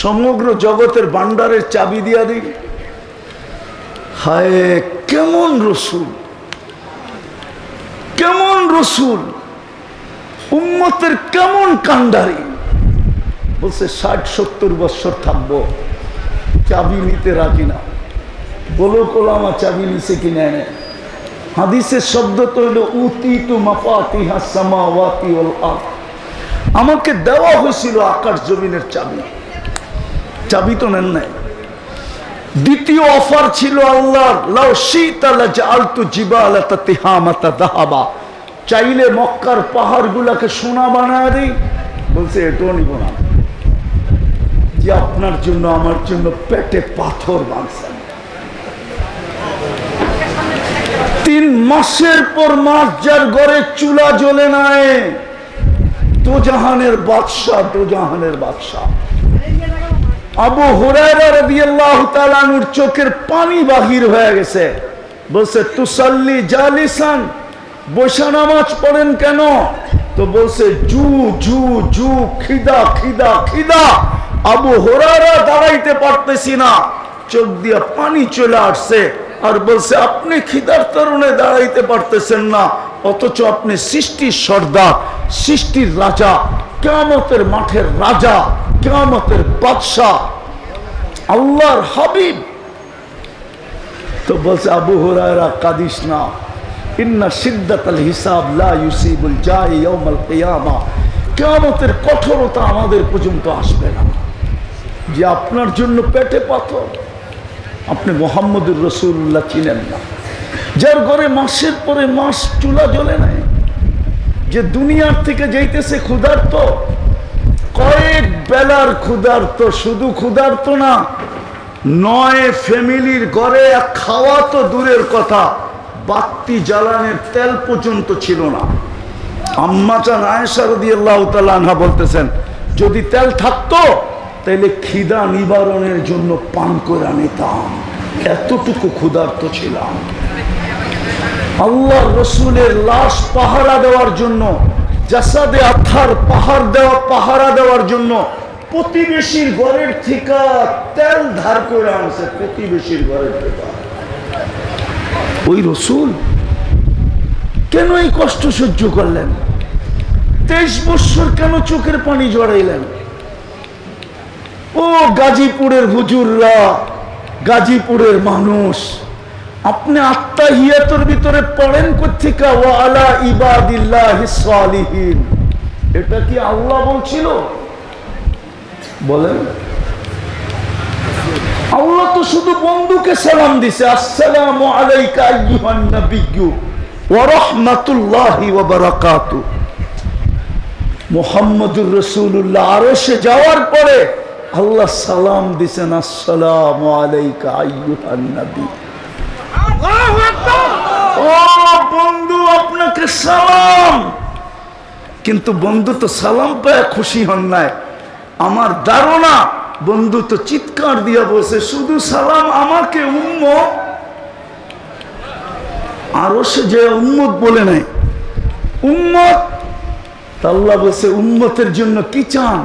সমগ্র জগতের ভান্ডারের চাবি দিয়া দিই। হায় কেমন রসুল, কেমন রসুল, উম্মতের কেমন কান্ডারি। বলছে ৬০-৭০ বছর থাকবো, চাবি নিতে রাজি না। বলো কোলামা চাবি নিছে কি নেয় না? হাদিসের শব্দ তো হলো উতিতু মাফাতিহাস সামাওয়াতি ওয়াল আরদ, আমাকে দেওয়া হয়েছিল আকাশ জমিনের চাবি। চাবি তো নেন নাই। দ্বিতীয় অফার ছিল আল্লাহর, লাউ শিতা লাজআলতু জিবালাতা তিহামাতা যাহাবা, চাইলে মক্কার পাহাড়গুলোকে সোনা বানায় দেই। বলছে এটাও নিব না, যে আপনার জন্য আমার জন্য পেটে পাথর বাঁধছেন। ৩ মাসের পর মাস যার ঘরে চুলা জ্বলে নাই, দোজাহানের বাদশাহ, দোজাহানের বাদশাহ। আবু হুরায়রা রাদিয়াল্লাহু তাআলা আনহুর চোখের পানি বাহির হয়ে গেছে। বলছে তুসাল্লি জালিসান, বসে নামাজ পড়েন কেন? তো বলছে জু জু জু, খিদা খিদা খিদা। আবু হুরায়রা দাঁড়াইতে পারতেছি না, চোখ দিয়ে পানি চলে আসছে। আর বলছে আপনি খিদার কারণে দাঁড়াইতে পারতেছেন না, অথচ আপনি সৃষ্টির সর্দার, সৃষ্টির রাজা, কিয়ামতের মাঠের রাজা, কিয়ামতের বাদশাহ, আল্লাহর হাবিব। তো বলছে আবু হুরায়রা কাদিস না, ইন্না শিদ্দাতাল হিসাব লা ইউসিবুল জাই ইয়াউমাল কিয়ামা। কিয়ামতের কঠোরতা আমাদের পর্যন্ত আসবে না। যে আপনার জন্য পেটে পাথর, আপনি মুহাম্মদুর রাসূলুল্লাহ চিনেন না, যার ঘরে মাসের পরে মাস চুলা জ্বলে নাই, যে দুনিয়ার থেকে যাইতেছে ক্ষুধার্ত, কয়েক বেলার ক্ষুধার্ত, শুধু ক্ষুধার্ত না, 9 ফ্যামিলির ঘরে খাওয়া তো দূরের কথা, বাতি জ্বালানোর তেল পর্যন্ত ছিল না। আম্মা জান আয়েশা রাদিয়াল্লাহু তাআলা আনহা বলতেছেন, যদি তেল থাকতো তাহলে খিদা নিবারণের জন্য পান করে নিতাম, এতটুকু ক্ষুধার্ত ছিলাম। আল্লাহর রাসূলের লাশ পাহারা দেওয়ার জন্য, জাসাদে আথার পাহারা দেওয়ার জন্য প্রতিবেশীর ঘরের থেকে তেল ধার করে আনছে, প্রতিবেশীর ঘরের থেকে। ওই রাসূল কেন এই কষ্ট সহ্য করলেন? 23 বছর কেন চোখের পানি জড়াইলেন? ও গাজীপুরের হুজুররা, গাজীপুরের মানুষ, আপনি আত্তাহিয়াতুর ভিতরে পড়েন কোত্থেকে ওয়া আলা ইবাদিল্লাহিস সালিহিন, এটা কি আল্লাহ বলছিল? বলেন। আল্লাহ তো শুধু বন্ধুকে সালাম দিছে, আসসালামু আলাইকা আইয়ুহান নাবিয়্যু ওয়া রাহমাতুল্লাহি ওয়া বারাকাতুহু। মুহাম্মদুর রাসূলুল্লাহ আরশে যাওয়ার পরে আল্লাহ সালাম দিছেন, আসসালামু আলাইকা আইয়ুহান নবী। আল্লাহু আকবার। ও বন্ধু, আপনাকে সালাম। কিন্তু বন্ধু তো সালাম পেয়ে খুশি হন নাই। আমার ধারণা বন্ধু তো চিৎকার দিয়া বলছে, শুধু সালাম আমাকে উম্মত, আরশে যে উম্মত বলে নাই, উম্মত। আল্লাহ বলছে উম্মতের জন্য কি চান?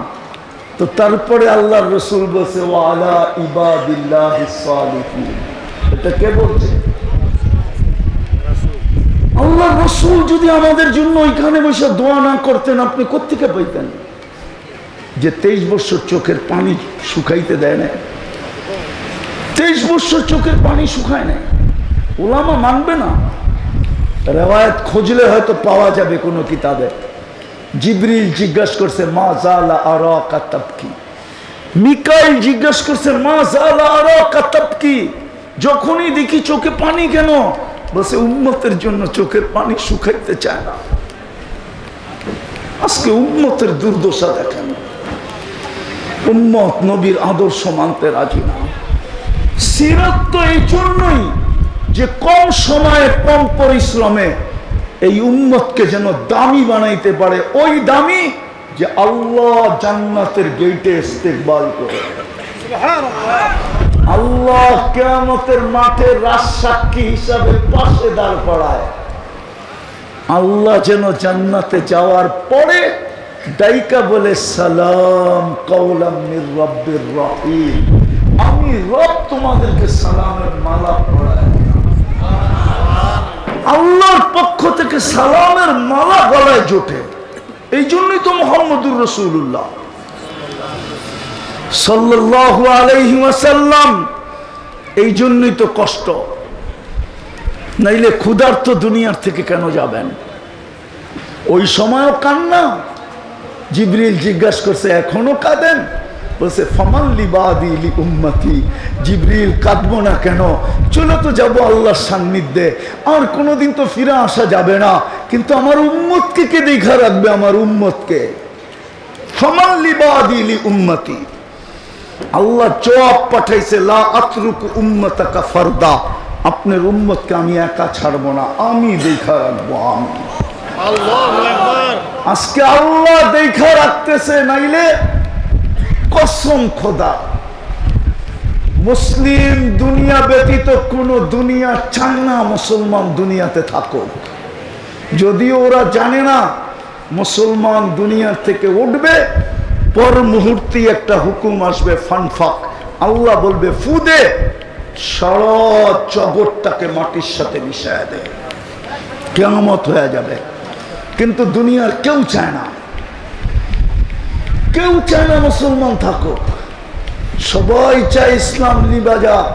তো তারপরে আল্লাহর রাসূল বলছে ওয়া আলা ইবাদিল্লাহিস সালিহিন। এটা কে বলছে? আল্লাহর রাসূল যদি আমাদের জন্য ওইখানে বসে দোয়া না করতেন, আপনি কোত্থেকে পাইতেন? যে 23 বছর চোখের পানি শুকাইতে দেয় না, 23 বছর চোখের পানি শুকায় না, উলামা মানবে না। রিওয়ায়াত খুঁজলে হয়তো পাওয়া যাবে কোনো কিতাবে। জিবরিল জিজ্ঞাসা করছে মা জালা আরাকা তাবকি, মিকাইল জিজ্ঞাসা করছে মা জালা আরাকা তাবকি, যখনই দেখি চোখে পানি কেন? বলছে উম্মতের জন্য চোখের পানি শুকাইতে চায় না। আজকে উম্মতের দুর্দশা দেখেন, উম্মত নবীর আদর্শ মানতে রাজি না। সিরাত তো এই জন্যই যে কম সময়ে কম পরিশ্রমে এই উম্মতকে যেন দামি বানাইতে পারে, ওই দামি যে আল্লাহ জান্নাতের গেটে ইস্তেকবাল করে, আল্লাহ কিয়ামতের মাঠে রাজসাক্ষী হিসাবে পাশে দাঁড় করায়। আল্লাহ যেন জান্নাতে যাওয়ার পরে ডাইকা বলে সালাম কাওলাম মির রাব্বির রহিম, আমি রব তোমাদেরকে সালামের মালা পরাই। আল্লাহর পক্ষ থেকে সালামের মালা গলায় জোটে। এই জন্যই তো মুহাম্মদুর রাসূলুল্লাহ সাল্লাল্লাহু আলাইহি ওয়াসাল্লাম, এই জন্যই তো কষ্ট। নাইলে ক্ষুধার্ত দুনিয়ার থেকে কেন যাবেন? ওই সময়ও কান্না। জিবরিল জিজ্ঞাসা করছে এখনো কাঁদেন? বলছে ফামান লিবাদি লি উম্মতি, জিবরিল কাঁদবো না কেন? চলো তো যাবো আল্লাহর সান্নিধ্যে, আর কোনোদিন তো ফিরে আসা যাবে না, কিন্তু আমার উম্মতকে কে দেখা রাখবে? আমার উম্মতকে। ফামান লিবাদি লি উম্মতি, আল্লাহ জবাব পাঠাইছে লা আতরুকু উম্মতাকা ফারদা, আপনার উম্মতকে আমি একা ছাড়বো না, আমি দেখা রাখবো। আমি আল্লাহু আকবার। আজকে আল্লাহ দেখা রাখতেছে, নাইলে কসম খোদা মুসলিম দুনিয়া ব্যতীত কোন দুনিয়া চায় না মুসলমান দুনিয়াতে থাকুক। যদিও ওরা জানে না মুসলমান দুনিয়ার থেকে উঠবে, পর মুহূর্তে একটা হুকুম আসবে, ফানফাক, আল্লাহ বলবে ফু দে, সারা জগৎটাকে মাটির সাথে মিশিয়ে দে, কিয়ামত হয়ে যাবে। কিন্তু দুনিয়ার কেউ চায় না, কেউ চায় না মুসলমান থাকুক। সবাই চায় ইসলাম নিভা যাক।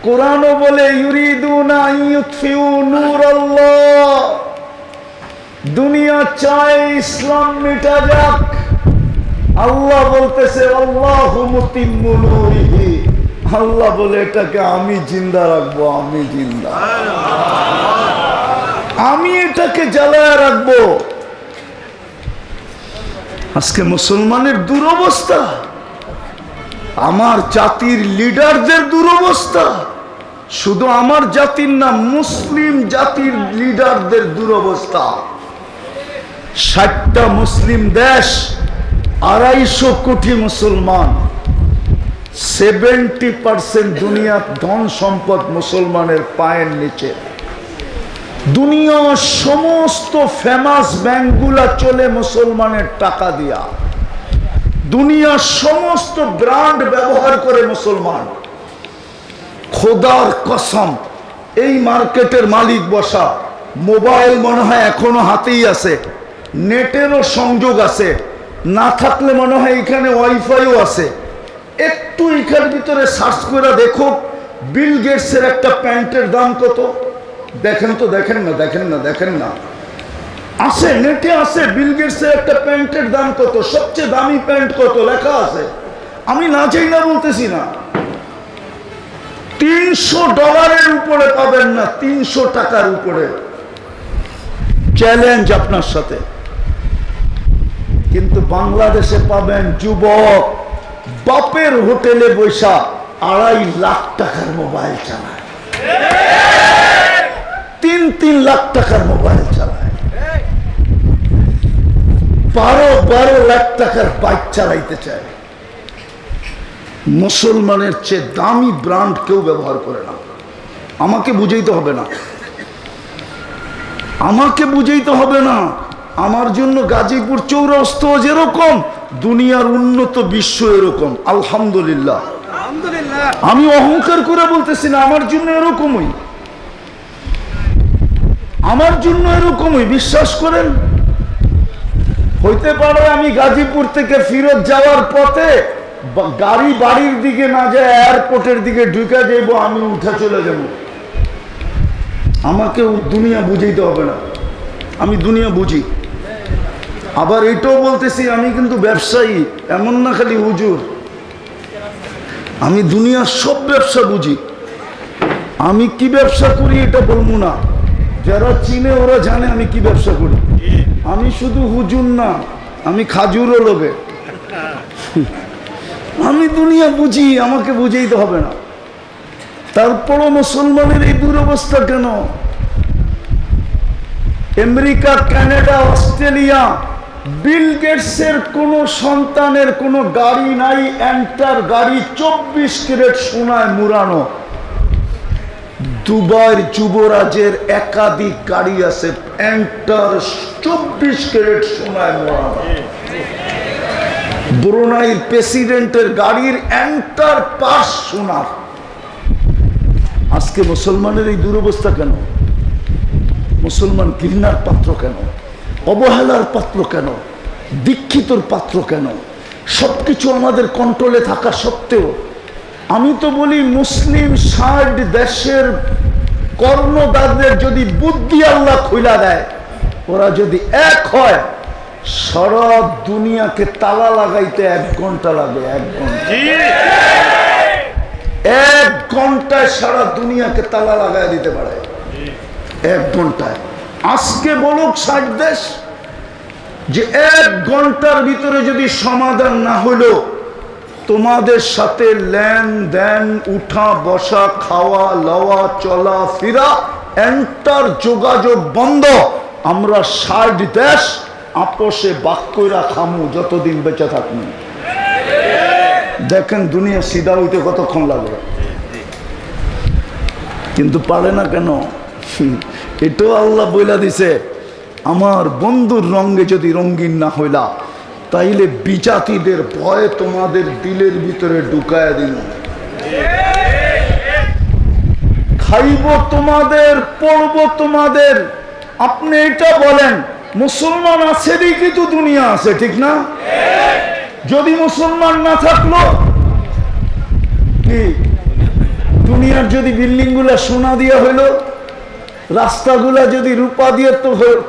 কোরআনও বলে ইউরিদুনা আন ইউতফিউ নূরাল্লাহ, দুনিয়া চায় ইসলাম মিটা যাক। আল্লাহ বলতেছে আল্লাহু মুতিম্মু নূরিহি, আল্লাহ বলে এটাকে আমি জিন্দা রাখবো, আমি জিন্দা, আমি এটাকে জ্বালায় রাখবো। আজকে মুসলমানের দুরবস্থা, আমার জাতির লিডারদের দুরবস্থা, শুধু আমার জাতির না, মুসলিম জাতির লিডারদের দুরবস্থা। 60টা মুসলিম দেশ, 250 কোটি মুসলমান, 70% দুনিয়ার ধন সম্পদ মুসলমানের পায়ের নিচে। দুনিয়ার সমস্ত ফেমাস ব্যাংকগুলা চলে মুসলমানের টাকা দিয়া, দুনিয়ার সমস্ত ব্র্যান্ড ব্যবহার করে মুসলমান। খোদার কসম, এই মার্কেটের মালিক বসা, মোবাইল মনে হয় এখনো হাতেই আছে, নেটেরও সংযোগ আছে, না থাকলে মনে হয় এখানে ওয়াইফাইও আছে। একটু এখানের ভিতরে সার্চ করে দেখো বিল গেটসের একটা প্যান্টের দাম কত, দেখেন তো, দেখেন না, দেখেন না, দেখেন না, আছে, নেটে আছে, বিল গেটসের একটা প্যান্টের দাম কত, সবচেয়ে দামি প্যান্ট কত লেখা আছে। আমি না চাই না বলতেছি না, $300 উপরে পাবেন না, 300 টাকার উপরে। চ্যালেঞ্জ আপনার সাথে। কিন্তু বাংলাদেশে পাবেন যুবক বাপের হোটেলে বৈশা 2.5 লাখ টাকার মোবাইল চালায়, 3 লাখ টাকার মোবাইল চালায়, 12 লাখ টাকার বাইক চালাইতে চায়। মুসলমানের চেয়ে দামি ব্র্যান্ড কেউ ব্যবহার করে না। আমাকে বুঝাইতে হবে না, আমাকে বুঝাইতে হবে না। আমার জন্য গাজীপুর চৌরাস্তা যেরকম, দুনিয়ার উন্নত বিশ্ব এরকম। আলহামদুলিল্লাহ, আমি অহংকার করে বলতেছি না, আমার জন্য এরকমই, আমার জন্য এরকমই, বিশ্বাস করেন। হইতে পারে আমি গাজীপুর থেকে ফিরত যাওয়ার পথে গাড়ি বাড়ির দিকে না যায়, এয়ারপোর্টের দিকে ঢুকে যাইব, আমি উঠে চলে যাব। আমাকে দুনিয়া বুঝাইতে হবে না, আমি দুনিয়া বুঝি। আবার এটাও বলতেছি আমি কিন্তু ব্যবসায়ী, এমন না খালি হুজুর, আমি দুনিয়ার সব ব্যবসা বুঝি। আমি কি ব্যবসা করি এটা বলবো না, যারা চিনে ওরা জানে আমি কি ব্যবসা করি। আমি শুধু হুজুর না, আমি খাজুরও লোভে। আমি দুনিয়া বুঝি, আমাকে বুঝাইতে হবে না। তারপরও মুসলমানের এই দুরবস্থা কেন? আমেরিকা, কানাডা, অস্ট্রেলিয়া, বিল গেটসের কোন সন্তানের কোনো গাড়ি নাই, এন্টার গাড়ি 24 ক্যারেট সোনায় মুড়ানো। দুবাইয়ের যুবরাজের একাধিক গাড়ি আছে, এন্টার 24 ক্যারেট সোনায় মুড়ানো। ব্রুনাইয়ের প্রেসিডেন্টের গাড়ির এন্টার পাশ সোনার। আজকে মুসলমানের এই দুরবস্থা কেন? মুসলমান ঘৃণার পাত্র কেন? অবহেলার পাত্র কেন? দীক্ষিতর পাত্র কেন? সবকিছু আমাদের কন্ট্রোলে থাকা সত্ত্বেও আমি তো বলি মুসলিম 60 দেশের কর্ণদারদের যদি বুদ্ধি আল্লাহ খুইলা দেয়, ওরা যদি এক হয়, সারা দুনিয়াকে তালা লাগাইতে 1 ঘন্টা লাগে। 1 ঘন্টা, 1 ঘন্টায় সারা দুনিয়াকে তালা লাগাই দিতে পারে, 1 ঘন্টায়। আজকে বলুক 60 দেশ যে 1 ঘন্টার ভিতরে যদি সমাধান না হলো, তোমাদের সাথে লেনদেন, উঠা বসা, খাওয়া লওয়া, চলা ফিরা, এন্টার যোগাযোগ বন্ধ, আমরা 60 দেশ আপোষে বাক্যরা খামু যতদিন বেঁচে থাকবো। দেখেন দুনিয়া সিধা হইতে কতক্ষণ লাগে, কিন্তু পারে না কেন? এটাও আল্লাহ বইলা দিছে, আমার বন্ধুর রঙে যদি রঙিন না হইলা তাইলে বিজাতিদের ভয়ে তোমাদের দিলের ভিতরে ঢুকায় দিন, খাইব তোমাদের, পড়ব তোমাদের। আপনি এটা বলেন, মুসলমান আছে দেখি তো দুনিয়া আছে, ঠিক না? যদি মুসলমান না থাকলো কি দুনিয়ার যদি বিল্ডিং গুলা সোনা দিয়ে হইলো, রাস্তাগুলা যদি রূপা দিয়ে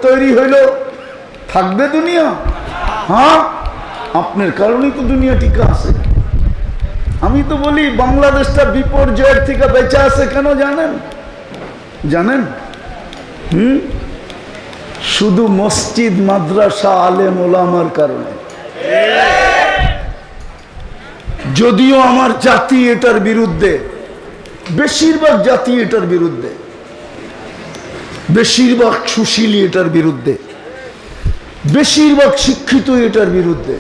তৈরি হইলো, থাকবে দুনিয়া? হ্যাঁ, আপনার কারণেই তো দুনিয়া টিকা আছে। আমি তো বলি বাংলাদেশটা বিপর্যয়ের থেকে বেঁচে আছে কেন জানেন? জানেন? শুধু মসজিদ, মাদ্রাসা, আলেম ওলামার কারণে। যদিও আমার জাতি এটার বিরুদ্ধে, বেশিরভাগ জাতি এটার বিরুদ্ধে, বেশিরভাগ সুশীলী এটার বিরুদ্ধে, বেশিরভাগ শিক্ষিত এটার বিরুদ্ধে,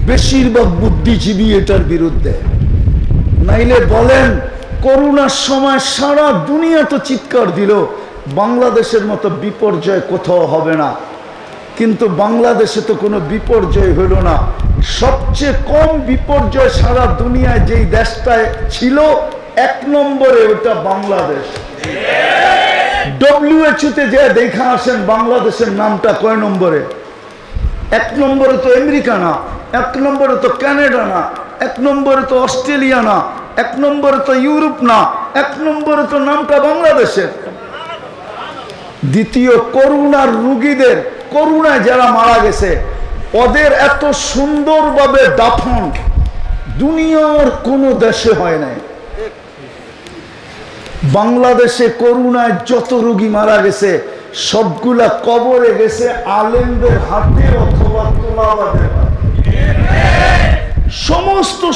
বেশিরভাগ বুদ্ধিজীবী এটার বিরুদ্ধে। নাইলে বলেন, করোনার সময় সারা দুনিয়া তো চিৎকার দিল বাংলাদেশের মতো বিপর্যয় কোথাও হবে না, কিন্তু বাংলাদেশে তো কোনো বিপর্যয় হইল না। সবচেয়ে কম বিপর্যয় সারা দুনিয়ায় যেই দেশটায় ছিল 1 নম্বরে, ওটা বাংলাদেশ। WHO-তে যে দেখা আসেন বাংলাদেশের নামটা কয় নম্বরে? 1 নম্বরে তো আমেরিকা না, 1 নম্বরে তো কানাডা না, 1 নম্বরে তো অস্ট্রেলিয়া না, 1 নম্বরে তো ইউরোপ না, 1 নম্বরে তো নামটা বাংলাদেশের। দ্বিতীয়, করোনার রোগীদের, করোনায় যারা মারা গেছে ওদের এত সুন্দরভাবে দাফন দুনিয়ার কোনো দেশে হয় নাই। বাংলাদেশে করোনায় যত রোগী মারা গেছে সবগুলা কবরে গেছে আলেমদের হাতে অথবা তোলাবাদের হাতে।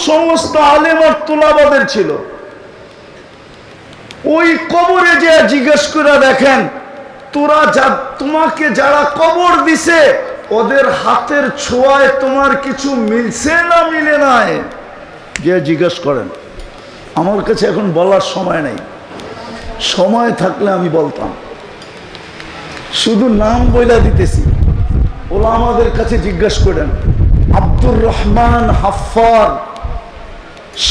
সমস্ত আলেম আর তোলাবাদের ছিল। ওই কবরে যে জিজ্ঞেস করে দেখেন, তোমাকে যারা কবর দিছে ওদের হাতের ছোঁয়ায় তোমার কিছু মিলছে না মিলে নাই, যে জিজ্ঞেস করেন। আমার কাছে এখন বলার সময় নেই, সময় থাকলে আমি বলতাম, শুধু নাম বইলা দিতেছি। ওলা আমাদের কাছে জিজ্ঞেস করেন, আব্দুর রহমান হাফফার,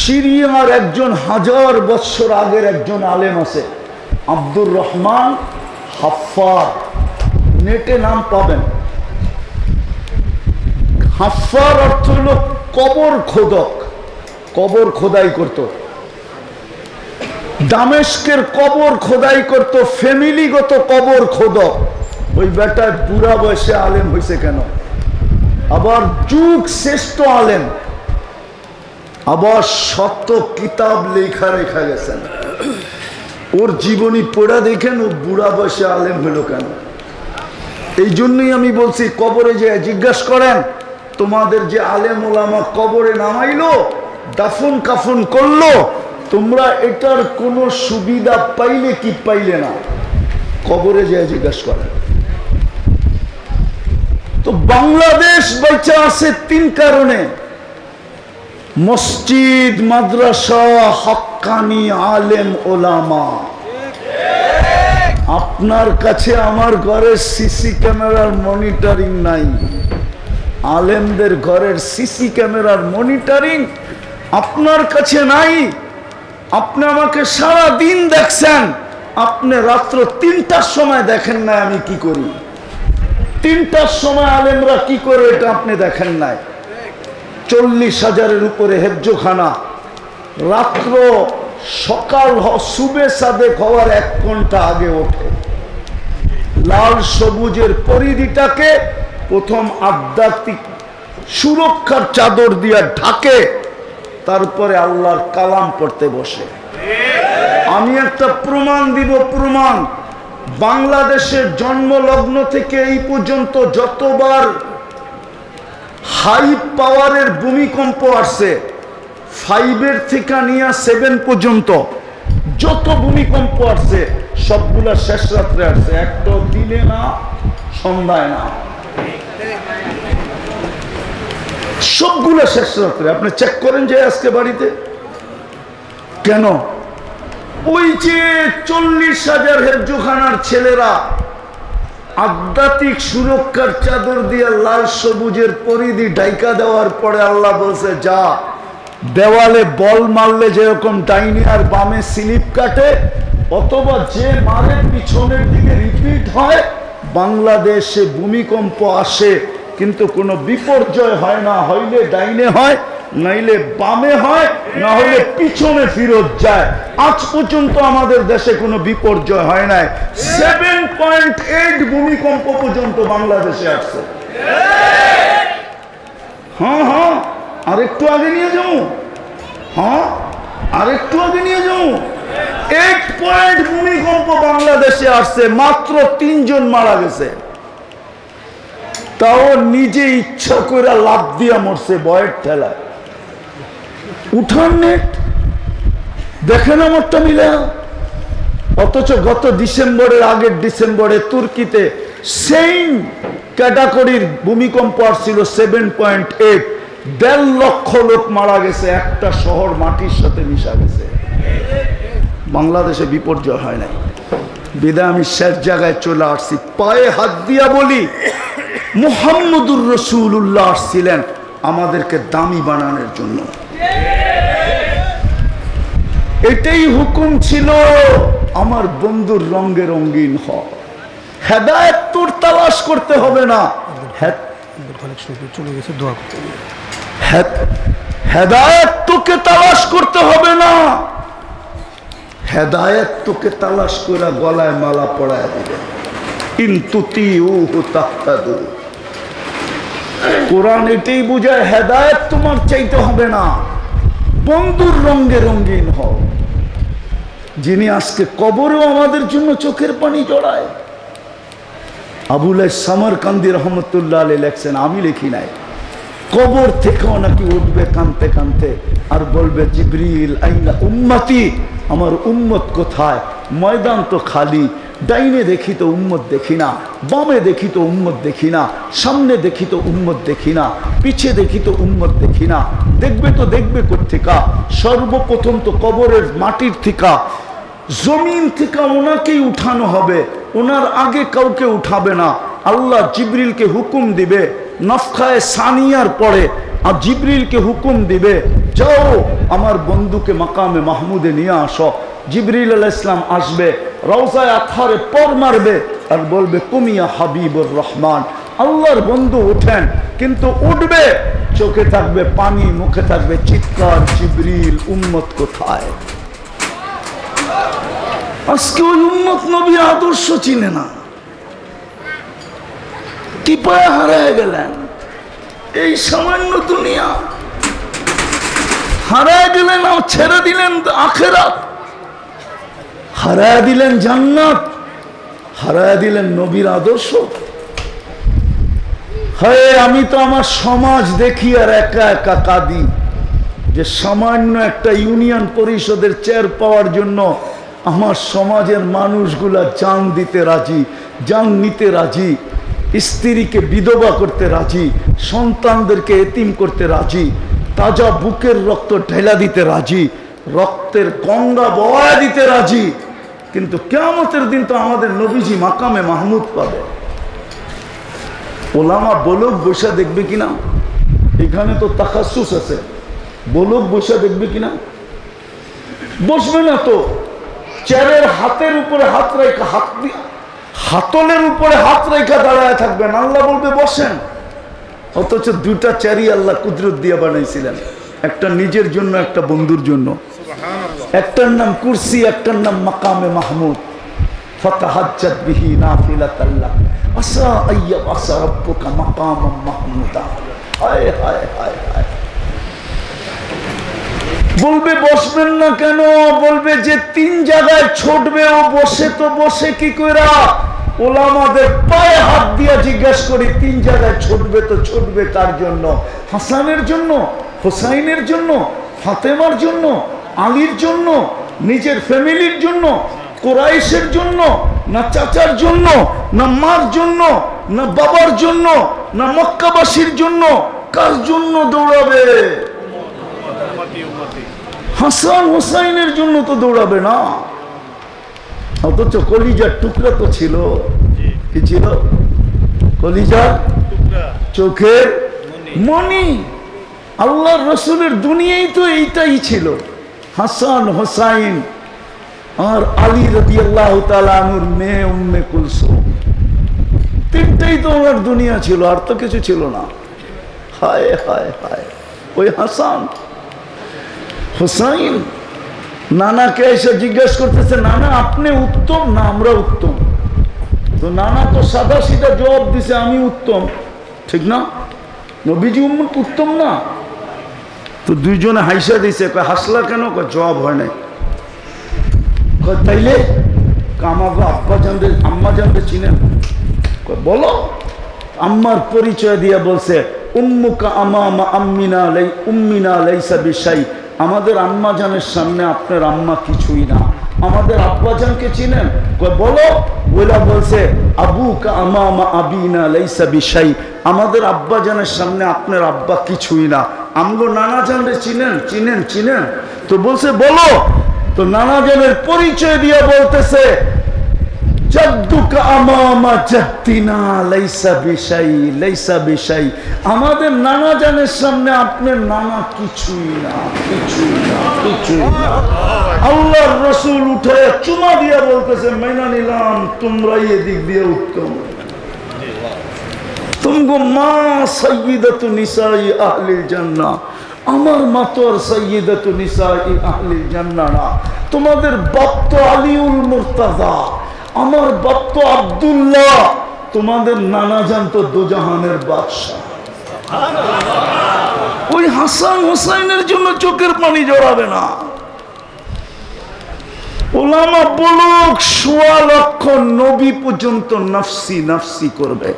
সিরিয়ার একজন 1000 বছর আগের একজন আলেম আছে, আব্দুর রহমান হাফফার, নেটে নাম পাবেন। হাফফার অর্থ হল কবর খোদক, কবর খোদাই করত, দামেস্কের কবর খোদাই করত, ফ্যামিলিগত কবর খোদক। ওই বেটা বুড়া বয়সে আলেম হয়েছে কেন? আবার যুগ শ্রেষ্ঠ আলেম, আবার শত কিতাব লেখা গেছেন। ওর জীবনী পড়া দেখেন ও বুড়া বয়সে আলেম হলো কেন? এই জন্যই আমি বলছি, কবরে যে জিজ্ঞাসা করেন, তোমাদের যে আলেম ওলামা কবরে নামাইলো, দাফন কাফন করলো, তোমরা এটার কোনো সুবিধা পাইলে কি পাইলে না? কবরে যে জিজ্ঞাসা করেন। তো বাংলাদেশ বেঁচে আছে 3 কারণে: মসজিদ, মাদ্রাসা, হক্কানি আলেম ওলামা। আপনার কাছে আমার ঘরের সিসি ক্যামেরার মনিটরিং নাই, আলেমদের ঘরের সিসি ক্যামেরার মনিটরিং আপনার কাছে নাই। আপনি আমাকে সারা দিন দেখছেন, আপনি রাত্র 3টার সময় দেখেন না আমি কি করি, 3টার সময় আলেমরা কি করে এটা আপনি দেখেন নাই। 40,000-এর উপরে হেফজোখানা, রাত্র সকাল সুবে সাদেক হওয়ার 1 ঘন্টা আগে ওঠে, লাল সবুজের পরিধিটাকে প্রথম আধ্যাত্মিক সুরক্ষার চাদর দিয়ে ঢাকে, তারপরে আল্লাহর কালাম পড়তে বসে। আমি একটা প্রমাণ দিব, প্রমাণ। বাংলাদেশের জন্মলগ্ন থেকে এই পর্যন্ত যতবার হাই পাওয়ারের ভূমিকম্প আসছে, 5 থেকে নিয়ে 7 পর্যন্ত যত ভূমিকম্প আসছে সবগুলা শেষ রাত্রে আসছে, একটা দিনে না, সন্ধ্যায় না। সবগুলো শেষ রাত্রে। আপনি চেক করেন যে আজকে বাড়িতে কেন ওই যে 40,000 হেফজোখানার ছেলেরা আধ্যাত্মিক সুরক্ষার চাদর দিয়ে লাল সবুজের পরিধি ঢাইকা দেওয়ার পরে আল্লাহ বলছে যা দেওয়ালে বল মারলে যেরকম ডাইনি আর বামে স্লিপ কাটে অথবা যে মারে পিছনের দিকে রিপিট হয়, বাংলাদেশে ভূমিকম্প আসে কিন্তু কোনো বিপর্যয় হয় না, হইলে ডাইনে হয় নাইলে বামে হয়, না হলে পিছনে ফিরত যায়। আজ পর্যন্ত আমাদের দেশে কোনো বিপর্যয় হয় নাই। 7.8 ভূমিকম্প পর্যন্ত বাংলাদেশে আসছে। হ্যাঁ আরেকটু আগে নিয়ে যাবো, আরেকটু আগে নিয়ে যাবো। 8 পয়েন্ট ভূমিকম্প বাংলাদেশে আসছে, মাত্র 3 জন মারা গেছে, তাও নিজে ইচ্ছা করে লাভ দিয়া মরছে বয়ের ঠেলায়। উঠান নেট দেখেন আমারটা মিলে। অথচ গত ডিসেম্বরের আগের ডিসেম্বরে তুর্কিতে সেম ক্যাটাগরির ভূমিকম্প আসছিল 7.8, 1.5 লক্ষ লোক মারা গেছে, একটা শহর মাটির সাথে মিশা গেছে। বাংলাদেশে বিপর্যয় হয় নাই বিদায় আমি শেষ জায়গায় চলে আসছি। পায়ে হাত দিয়া বলি মুহাম্মদুর রাসূলুল্লাহ আসছিলেন আমাদেরকে দামি বানানোর জন্য। এটাই হুকুম ছিল, আমার বন্ধুর রঙে রঙিন হ। হেদায়েত তোর তালাশ করতে হবে না, হেদায়েত তোকে তালাশ করতে হবে না, হেদায়েত তোকে তালাশ করে গলায় মালা পড়ায় দিবে। কোরআন এটাই বুঝায়, হেদায়েত তোমার চাইতে হবে না, বন্ধুর রঙে রঙিন হও। যিনি আজকে কবরেও আমাদের জন্য চোখের পানি জড়ায়। আবুল সামরকান্দি রহমতুল্লাহ আলাইহি লেখছেন, আমি লিখি নাই, কবর থেকেও নাকি উঠবে কানতে কানতে আর বলবে জিবরিল আইনা উম্মতি, আমার উম্মত কোথায়? ময়দান তো খালি, ডাইনে দেখি তো উম্মত দেখি না, বামে দেখি তো উম্মত দেখি না, সামনে দেখি তো উম্মত দেখি না, পিছে দেখি তো উম্মত দেখি না। দেখবে তো দেখবে কোত্থেকা? সর্বপ্রথম তো কবরের মাটির থেকে, জমিন থেকে ওনাকেই উঠানো হবে, ওনার আগে কাউকে উঠাবে না। আল্লাহ জিবরিলকে হুকুম দিবে নফখায়ে সানিয়ার পরে, আর জিবরিলকে হুকুম দিবে যাও আমার বন্ধুকে মাকামে মাহমুদে নিয়ে আসো। জিবরিল আলাইহিস সালাম আসবে, রওজায়ে আতহারে পর মারবে আর বলবে কুমিয়া হাবিবুর রহমান। আল্লাহর বন্ধু ওঠেন, কিন্তু উঠবে চোখে থাকবে পানি, মুখে থাকবে চিৎকার, জিবরিল উম্মত কোথায়? আজকে ওই উম্মত নবীর আদর্শ চিনে না, কি পায়ে হারায় গেলেন। এই সামান্য দুনিয়া হারায় গেলেন, আর ছেড়ে দিলেন আখিরাত, হারায় দিলেন জান্নাত, হারায় দিলেন নবীর আদর্শ। হয় আমি তো আমার সমাজ দেখি আর একা একা কাঁদি, যে সামান্য একটা ইউনিয়ন পরিষদের চেয়ার পাওয়ার জন্য আমার সমাজের মানুষগুলা জান দিতে রাজি, জান নিতে রাজি, স্ত্রীকে বিধবা করতে রাজি, সন্তানদেরকে এতিম করতে রাজি, তাজা বুকের রক্ত ঢেলা দিতে রাজি, রক্তের গঙ্গা বওয়া দিতে রাজি। কিন্তু কিয়ামতের দিন তো আমাদের নবীজি মাকামে মাহমুদ পাবে। ওলামা বলুক বৈশা দেখবে কিনা? এখানে তো তাকাসুস আছে, বলুক বৈশা দেখবে কিনা? বসবে না তো, চেয়ারের হাতের উপরে হাত রেখা, হাতলের উপরে হাত রেখা দাঁড়ায় থাকবেন, আল্লাহ বলবে বসেন। অথচ দুটা চেয়ারই আল্লাহ কুদরত দিয়ে বানাইছিলেন, একটা নিজের জন্য একটা বন্ধুর জন্য। একটার নাম কুরসি, একটার নাম মাকামে মাহমুদ। ফাতাহাজ্জাত বিহি নাফিলাতান লাক আসা আইয়াবআসা রাব্বুকা মাকামান মাহমুদা। হায় হায় হায় হায়। বলবে বসবেন না কেন? বলবে যে 3 জায়গায় ছুটবে, ও বসে তো বসে কি কইরা? ওলামাদের পায়ে হাত দিয়া জিজ্ঞেস করি, 3 জায়গায় ছুটবে তো ছুটবে কার জন্য? হাসানের জন্য, হুসাইনের জন্য, ফাতেমার জন্য, আলীর জন্য, নিজের ফ্যামিলির জন্য, কুরাইশের জন্য, না চাচার জন্য, না মার জন্য, না বাবার জন্য, না মক্কাবাসীর জন্য? কার জন্য দৌড়াবে? হাসান হোসাইনের জন্য তো দৌড়াবে না। অথচ কলিজার টুকরা তো ছিল। কি ছিল? কলিজার চোখের মনি। আল্লাহর রসুলের দুনিয়ায় তো এইটাই ছিল, হাসান হোসাইন আর আলী রাদিয়াল্লাহু তাআলা আনহুর মেয়ে উম্মে কুলসুম। তিনটাই তো ওনার দুনিয়া ছিল, আর তো কিছু ছিল না। হায় হায় হায়, ওই হাসান হোসাইন নানাকে এসে জিজ্ঞাসা করতেছে, নানা আপনি উত্তম না আমরা উত্তম? তো নানা তো সাদা সিধা জবাব দিছে, আমি উত্তম। ঠিক না? নবীজি উত্তম না? তো দুইজনে হাইসা দিছে। হাসলা কেন? জবাব হয় নাই। তাইলে আমাকে আব্বা জানতে আম্মা জানতে চিনেন? বলো। আম্মার পরিচয় দিয়ে বলছে, উম্মুকা আমামা আম্মিনা লাই উম্মিনা লাইসা বিশাই। আমাদের আম্মা জানের সামনে আপনার আম্মা কিছুই না। আমাদের আব্বা জানকে চিনেন? বলো। ওইলা বলছে, আবুকা আমামা আবিনা লাইসা বিশাই। আমাদের আব্বা জানের সামনে আপনার আব্বা কিছুই না। আমগো নানা জানরে চিনেন? চিনেন চিনেন। তো বলছে বলো। তো নানা জানের পরিচয় দিয়ে বলতেছে, জাদ্দুকা আমামা জাদ্দিনা লাইসা বিশাই লাইসা বিশাই। আমাদের নানা জানের সামনে আপনার নানা কিছুই না, কিছুই না, কিছুই না। আল্লাহর রাসূল উঠে চুমা দিয়া বলতেছে, মাইনা নিলাম তোমরাই এদিক দিয়ে উত্তম। তুমগো মা সাইয়্যিদাতু নিসাই আহলিল জান্নাহ। আমার মা তো আর সাইয়্যিদাতু নিসাই আহলিল জান্নাহ না। তোমাদের বাপ তো আলিউল মুর্তাজা, আমার বাপ তো আব্দুল্লাহ। তোমাদের নানা জান তো দোজাহানের বাদশা। ওই হাসান হোসাইনের জন্য চোখের পানি জড়াবে না। ওলামা বলুক ১৬ লক্ষ নবী পর্যন্ত নাফসি নাফসি করবে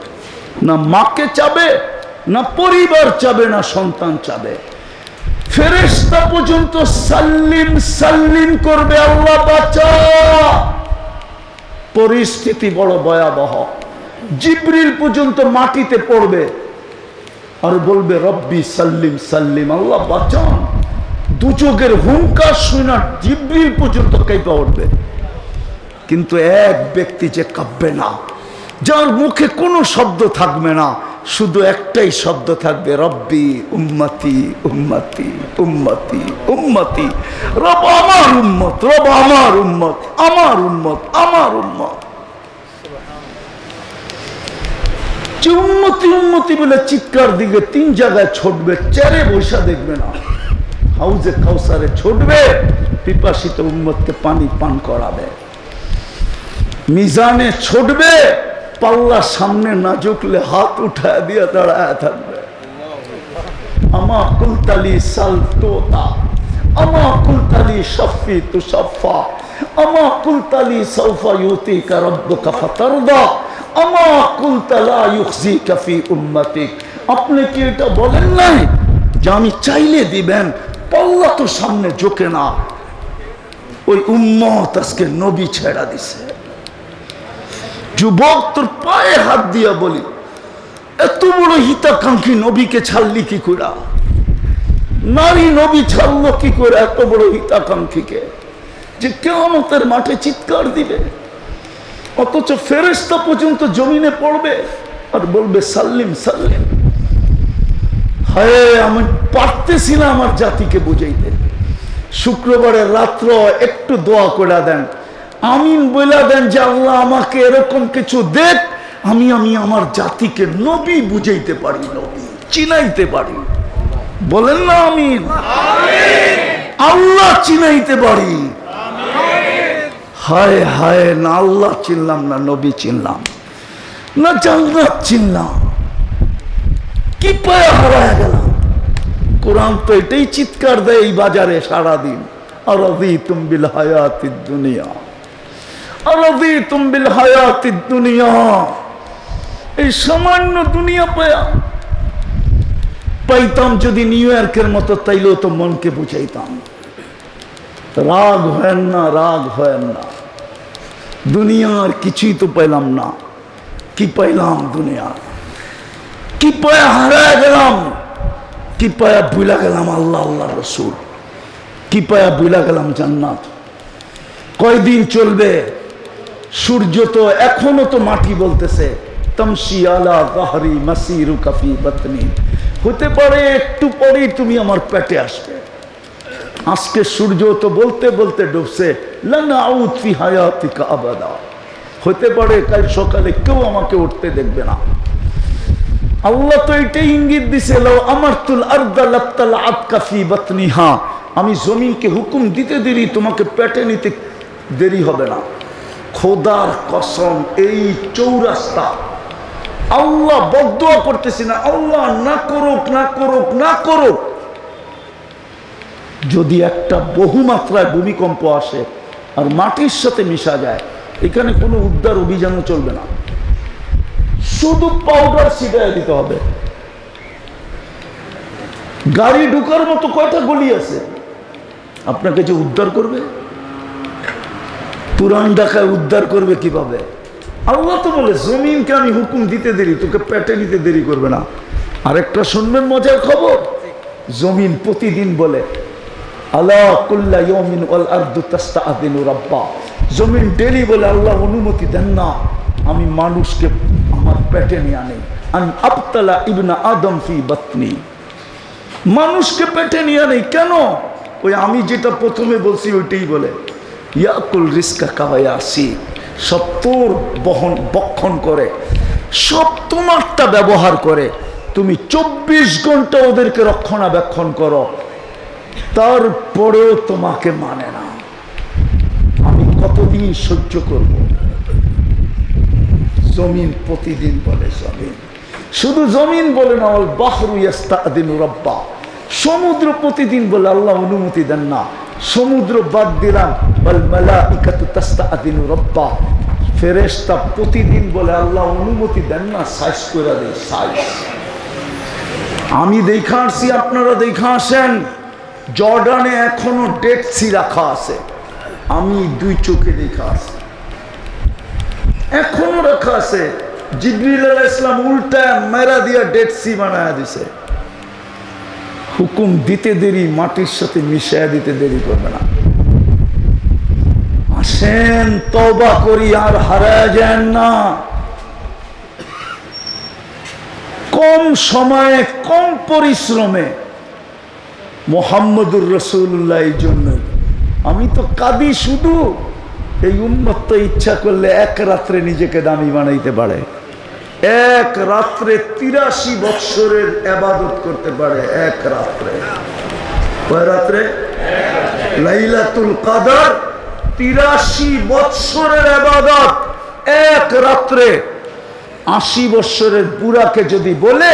না। মাকে চাবে না, পরিবার চাবে না, সন্তান চাবে। ফেরেশতা পর্যন্ত সাল্লিম সাল্লিম করবে, আল্লাহ বাঁচা। পরিস্থিতি বড় ভয়াবহ। জিবরিল পর্যন্ত মাটিতে পড়বে আর বলবে, রব্বি সাল্লিম সাল্লিম, আল্লাহ বাঁচান। দু চোখের হুঙ্কার শুনে জিবরিল পর্যন্ত কাঁপে উঠবে। কিন্তু এক ব্যক্তি যে কাঁপবে না, যার মুখে কোনো শব্দ থাকবে না, শুধু একটাই শব্দ থাকবে, রব্বি উম্মতি উম্মতি উম্মতি উম্মতি। রব আমার উম্মত, রব আমার উম্মত, আমার উম্মত, আমার উম্মত। যে উম্মতি উম্মতি বলে চিৎকার দিকে 3 জায়গায় ছুটবে, চেয়ারে বৈশা দেখবে না, হাউজে কাউসারে ছুটবে, পিপাসিত উম্মতকে পানি পান করাবে। মিজানে ছুটবে, পাল্লা সামনে না ঝুঁকলে হাত উঠায় দিয়ে দাঁড়ায় থাকবে। আমা কুলতালি সালতোতা, আমা কুলতালি শাফি তুসাফা, আমা কুলতালি সাউফা ইউতিকা রাব্বুকা ফাতারদা, আমা কুলতালা ইউখজিকা ফি উম্মতিক। আপনি কি এটা বলেন নাই যে আমি চাইলে দিবেন? পাল্লা তো সামনে ঝুঁকে না। ওই উম্মত আজকে নবী ছেড়া দিছে। যুবক, তোর পায়ে হাত দিয়া বলি, এত বড় হিতাকাঙ্ক্ষী নবীকে ছাড়লি কি করে? নারী নবী ছাড়লো কি করে এত বড় হিতাকাঙ্ক্ষীকে, যে কিয়ামতের মাঠে চিৎকার দিবে? অথচ ফেরেশতা পর্যন্ত জমিনে পড়বে আর বলবে সাল্লিম সাল্লিম। হায়, আমি পারতেছি না আমার জাতিকে বুঝাইতে। শুক্রবারের রাত্র একটু দোয়া করে দেন, আমিন বইলা দেন যে আল্লাহ আমাকে এরকম কিছু দেখ, আমি আমার জাতিকে নবী বুঝাইতে পারি, নবী চিনাইতে পারি। বলেন না আমিন। আল্লাহ চিনাইতে পারি। হায় হায়, না আল্লাহ চিনলাম না, নবী চিনলাম না, জান্নাত চিনলাম, কি পায়ে হারায় গেলাম। কোরআন তো এটাই চিৎকার দেয় এই বাজারে সারাদিন, আরাযীতুম বিল হায়াতিদ দুনিয়া, আরাযীতুম বিল হায়াতিদ দুনিয়া। এই সামান্য দুনিয়া পাইতাম যদি নিউ ইয়র্কের মতো, তাইলেও তো মনকে বুঝাইতাম। রাগ হয় না, রাগ হয় না। দুনিয়ার কিছুই তো পাইলাম না। কি পাইলাম? দুনিয়া কি পায়ে হারায় গেলাম? কি পায়া ভুলা গেলাম আল্লাহ আল্লাহ রসুল, কি পায়া ভুলা গেলাম জান্নাত। কয়দিন চলবে? সূর্য তো এখনো তো মাটি বলতেছে তামশি আলা যাহরি মাসিরুকা ফি বাতনি, হতে পারে একটু পরেই তুমি আমার পেটে আসবে। আজকে সূর্য তো বলতে বলতে ডুবছে লান আউদ ফি হায়াতিকা আবাদা, হতে পারে কাল সকালে কেউ আমাকে উঠতে দেখবে না। আল্লাহ তো এটাই ইঙ্গিত দিছে লাউ আমারতুল আরদা লাতালাআতকা ফি বাতনিহা, আমি জমিনকে হুকুম দিতে দেরি তোমাকে পেটে নিতে দেরি হবে না। খোদার কসম এই চৌরাস্তা আল্লাহ বদদুয়া করতেছি না, আল্লাহ না করুক না করুক না করুক, যদি একটা বহুমাত্রায় ভূমিকম্প আসে আর মাটির সাথে মিশা যায়, এখানে কোনো উদ্ধার অভিযানও চলবে না, শুধু পাউডার ছিটায় দিতে হবে। গাড়ি ঢুকার মতো কয়টা গলি আছে, আপনাকে যে উদ্ধার করবে? পুরান ঢাকায় উদ্ধার করবে কিভাবে? আল্লাহ তো বলে জমিনকে আমি হুকুম দিতে দেরি, তোকে পেটে নিতে দেরি করবে না। আরেকটা শুনবেন মজার খবর, জমিন প্রতিদিন বলে আলা কুল্লা ইয়াউমিন ওয়াল আরদু তাস্তাআযিনু রাব্বা, জমিন ডেলি বলে আল্লাহ অনুমতি দেন না আমি মানুষকে আমার পেটে নিয়ে আনি, আন আবতালা ইবনা আদম ফি বাতনি, মানুষকে পেটে নিয়ে আনি। কেন? ওই আমি যেটা প্রথমে বলছি ওইটাই বলে ইয়াকুল রিজকা কাওয়ায়াসি, সব তোর বক্ষণ করে, সব তোমারটা ব্যবহার করে, তুমি 24 ঘন্টা ওদেরকে রক্ষণাবেক্ষণ করো, তারপরেও তোমাকে মানে না। আমি কতদিন সহ্য করব? জমিন প্রতিদিন বলে, জমিন শুধু জমিন বলে না, ওয়াল বাহরু ইয়াস্তাআযিনু রাব্বা, সমুদ্র প্রতিদিন বলে আল্লাহ অনুমতি দেন না। সমুদ্র বাদ দিলাম, ওয়াল মালাইকাতু তাস্তাআযিনু রাব্বা, ফেরেশতা প্রতিদিন বলে আল্লাহ অনুমতি দেন না, সাইজ করে দেয় সাইজ। আমি দেখা আসছি, আপনারা দেখা আসেন, জর্ডানে এখনো ডেড সি রাখা আছে, আমি 2 চোখে দেখা আসছি, এখনো রাখা আছে। জিবরিল আলাইহিস সালাম উল্টা মেরা দিয়া ডেড সি বানায়া দিছে। হুকুম দিতে দেরি, মাটির সাথে মিশায়া দিতে দেরি করবে না। আসেন তওবা করি, আর হারায় যান না। কম সময়ে কম পরিশ্রমে মুহাম্মদুর রাসূলুল্লাহ, এই জন্য আমি তো কাঁদি শুধু। এই উম্মত তো ইচ্ছা করলে এক রাত্রে নিজেকে দামি বানাইতে পারে, এক রাত্রে 83 বৎসরের ইবাদত করতে পারে। এক রাত্রে, কয় রাত্রে? লাইলাতুল কদর 83 বৎসরের ইবাদত এক রাত্রে। 80 বৎসরের বুড়াকে যদি বলে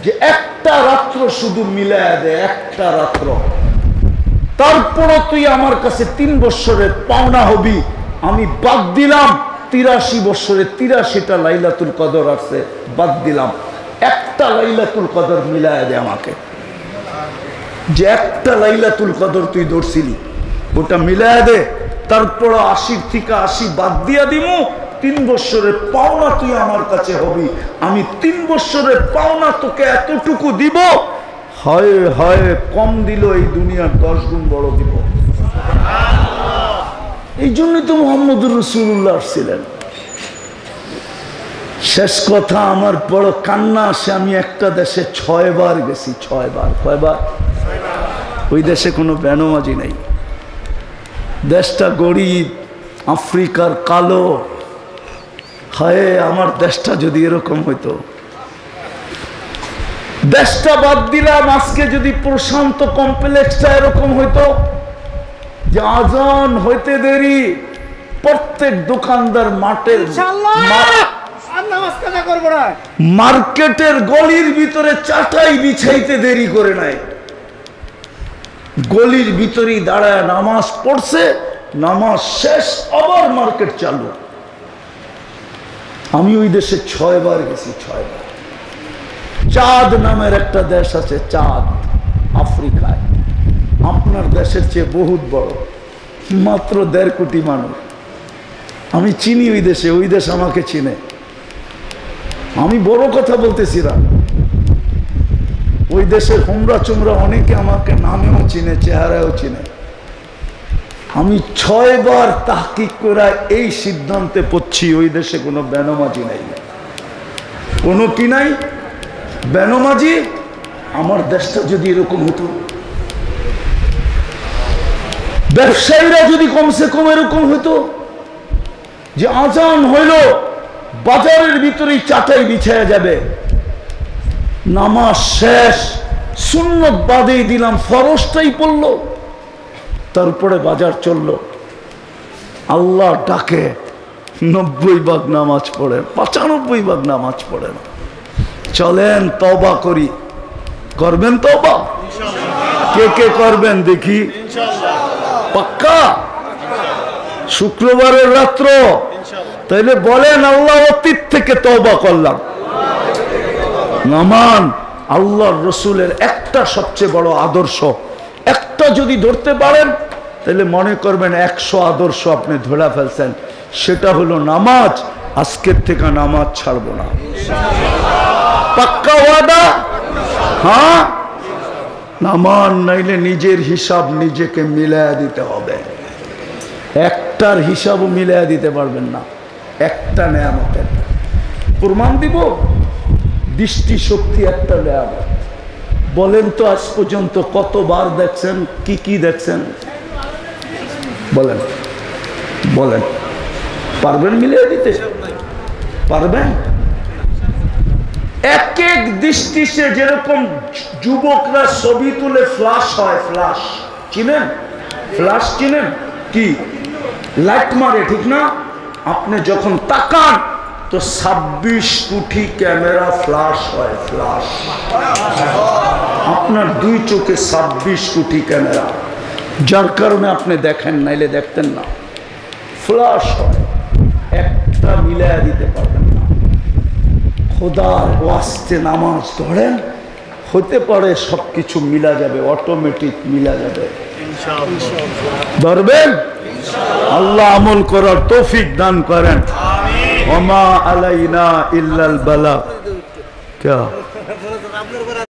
যে একটা রাত্র শুধু মিলায়া দে, একটা রাত্র, তারপরও তুই আমার কাছে 3 বৎসরের পাওনা হবি, আমি বাদ দিলাম 83 বৎসরে 83টা লাইলাতুল কদর আছে, বাদ দিলাম, একটা লাইলাতুল কদর মিলায়া দে আমাকে। যে একটা লাইলাতুল কদর তুই ধরছিলি ওটা মিলায়া দে, তারপর 80 থেকে 80 বাদ দিয়া দিমু, 3 বৎসরের পাওনা তুই আমার কাছে হবি, আমি 3 বৎসরের পাওনা তোকে এতটুকু দিব, হয় হয় কম দিল এই দুনিয়ার 10 গুণ বড় দিব। এই জন্যই তো মুহাম্মদুর রাসূলুল্লাহ আসছিলেন। শেষ কথা, আমার বড় কান্না আসে, আমি একটা দেশে 6 বার গেছি, 6 বার। কয়বার? ওই দেশে কোনো বেনামাজি নেই, দেশটা গরিব, আফ্রিকার কালো। হায় আমার দেশটা যদি এরকম হইতো। দেশটা বাদ দিলাম, আজকে যদি প্রশান্ত কমপ্লেক্সটা এরকম হইতো যে আজান হইতে দেরি, প্রত্যেক দোকানদার মার্কেটের গলির ভিতরে চাটাই বিছাইতে দেরি করে নাই, গলির ভিতরেই দাঁড়ায় নামাজ পড়ছে, নামাজ শেষ আবার মার্কেট চালু। আমি ওই দেশে 6 বার গেছি, 6 বার। চাঁদ নামের একটা দেশ আছে, চাঁদ, আফ্রিকায়, আপনার দেশের চেয়ে বহুত বড়, মাত্র 1.5 কোটি মানুষ। আমি চিনি ওই দেশে, ওই দেশ আমাকে চিনে। আমি বড় কথা বলতেছি না, ওই দেশের হোমরা চুমরা অনেকে আমাকে নামেও চিনে, চেহারাও চিনে। আমি 6 বার তাহকিক করে এই সিদ্ধান্তে পড়ছি ওই দেশে কোনো বেনামাজি নাই, কোনো কি নাই বেনামাজি। আমার দেশটা যদি এরকম হতো, ব্যবসায়ীরা যদি কমসে কম এরকম হতো যে আজান হইল বাজারের ভিতরেই চাটাই বিছায়া যাবে, নামাজ শেষ, সুন্নত বাদেই দিলাম, ফরজটাই পড়লো, তারপরে বাজার চললো। আল্লাহ ডাকে 90 ভাগ নামাজ পড়ে, 95 ভাগ নামাজ পড়ে না। চলেন তওবা করি, করবেন তওবা? কে কে করবেন দেখি? পাক্কা? শুক্রবারের রাত্র তাইলে বলেন আল্লাহ অতীত থেকে তওবা করলাম। নামান আল্লাহর রসুলের একটা সবচেয়ে বড় আদর্শ, একটা যদি ধরতে পারেন তাহলে মনে করবেন 100 আদর্শ আপনি ধরে ফেলছেন। সেটা হলো নামাজ। আজকের থেকে নামাজ ছাড়বো না। পাক্কা ওয়াদা? হ্যাঁ। নামান নাইলে নিজের হিসাব নিজেকে মিলায়া দিতে হবে। একটার হিসাবও মিলায়া দিতে পারবেন না। একটা নেয়ামতের প্রমাণ দিব, দৃষ্টি শক্তি একটা নেয়ামত। বলেন তো আজ পর্যন্ত কতবার দেখছেন, কি কি দেখছেন? বলেন বলেন, পারবেন মিলিয়ে দিতে? পারবেন? এক এক দৃষ্টি সে যেরকম যুবকরা ছবি তুলে ফ্লাশ হয়, ফ্লাশ চিনেন? ফ্লাশ চিনেন? কি লাইট মারে, ঠিক না? আপনি যখন তাকান তো 26 কোটি ক্যামেরা ফ্লাশ হয়, ফ্লাশ। আপনার 2 চোখে 26 কোটি ক্যামেরা, যার কারণে আপনি দেখেন, নাইলে দেখতেন না। ফ্লাশ হয়, একটা মিলায়া দিতে পারবেন না। খোদার ওয়াস্তে নামাজ ধরেন, হতে পারে সবকিছু মিলা যাবে, অটোমেটিক মিলা যাবে। ধরবেন? আল্লাহ আমল করার তৌফিক দান করেন। ওমা আলাইনা ইল্লাল বালাগ।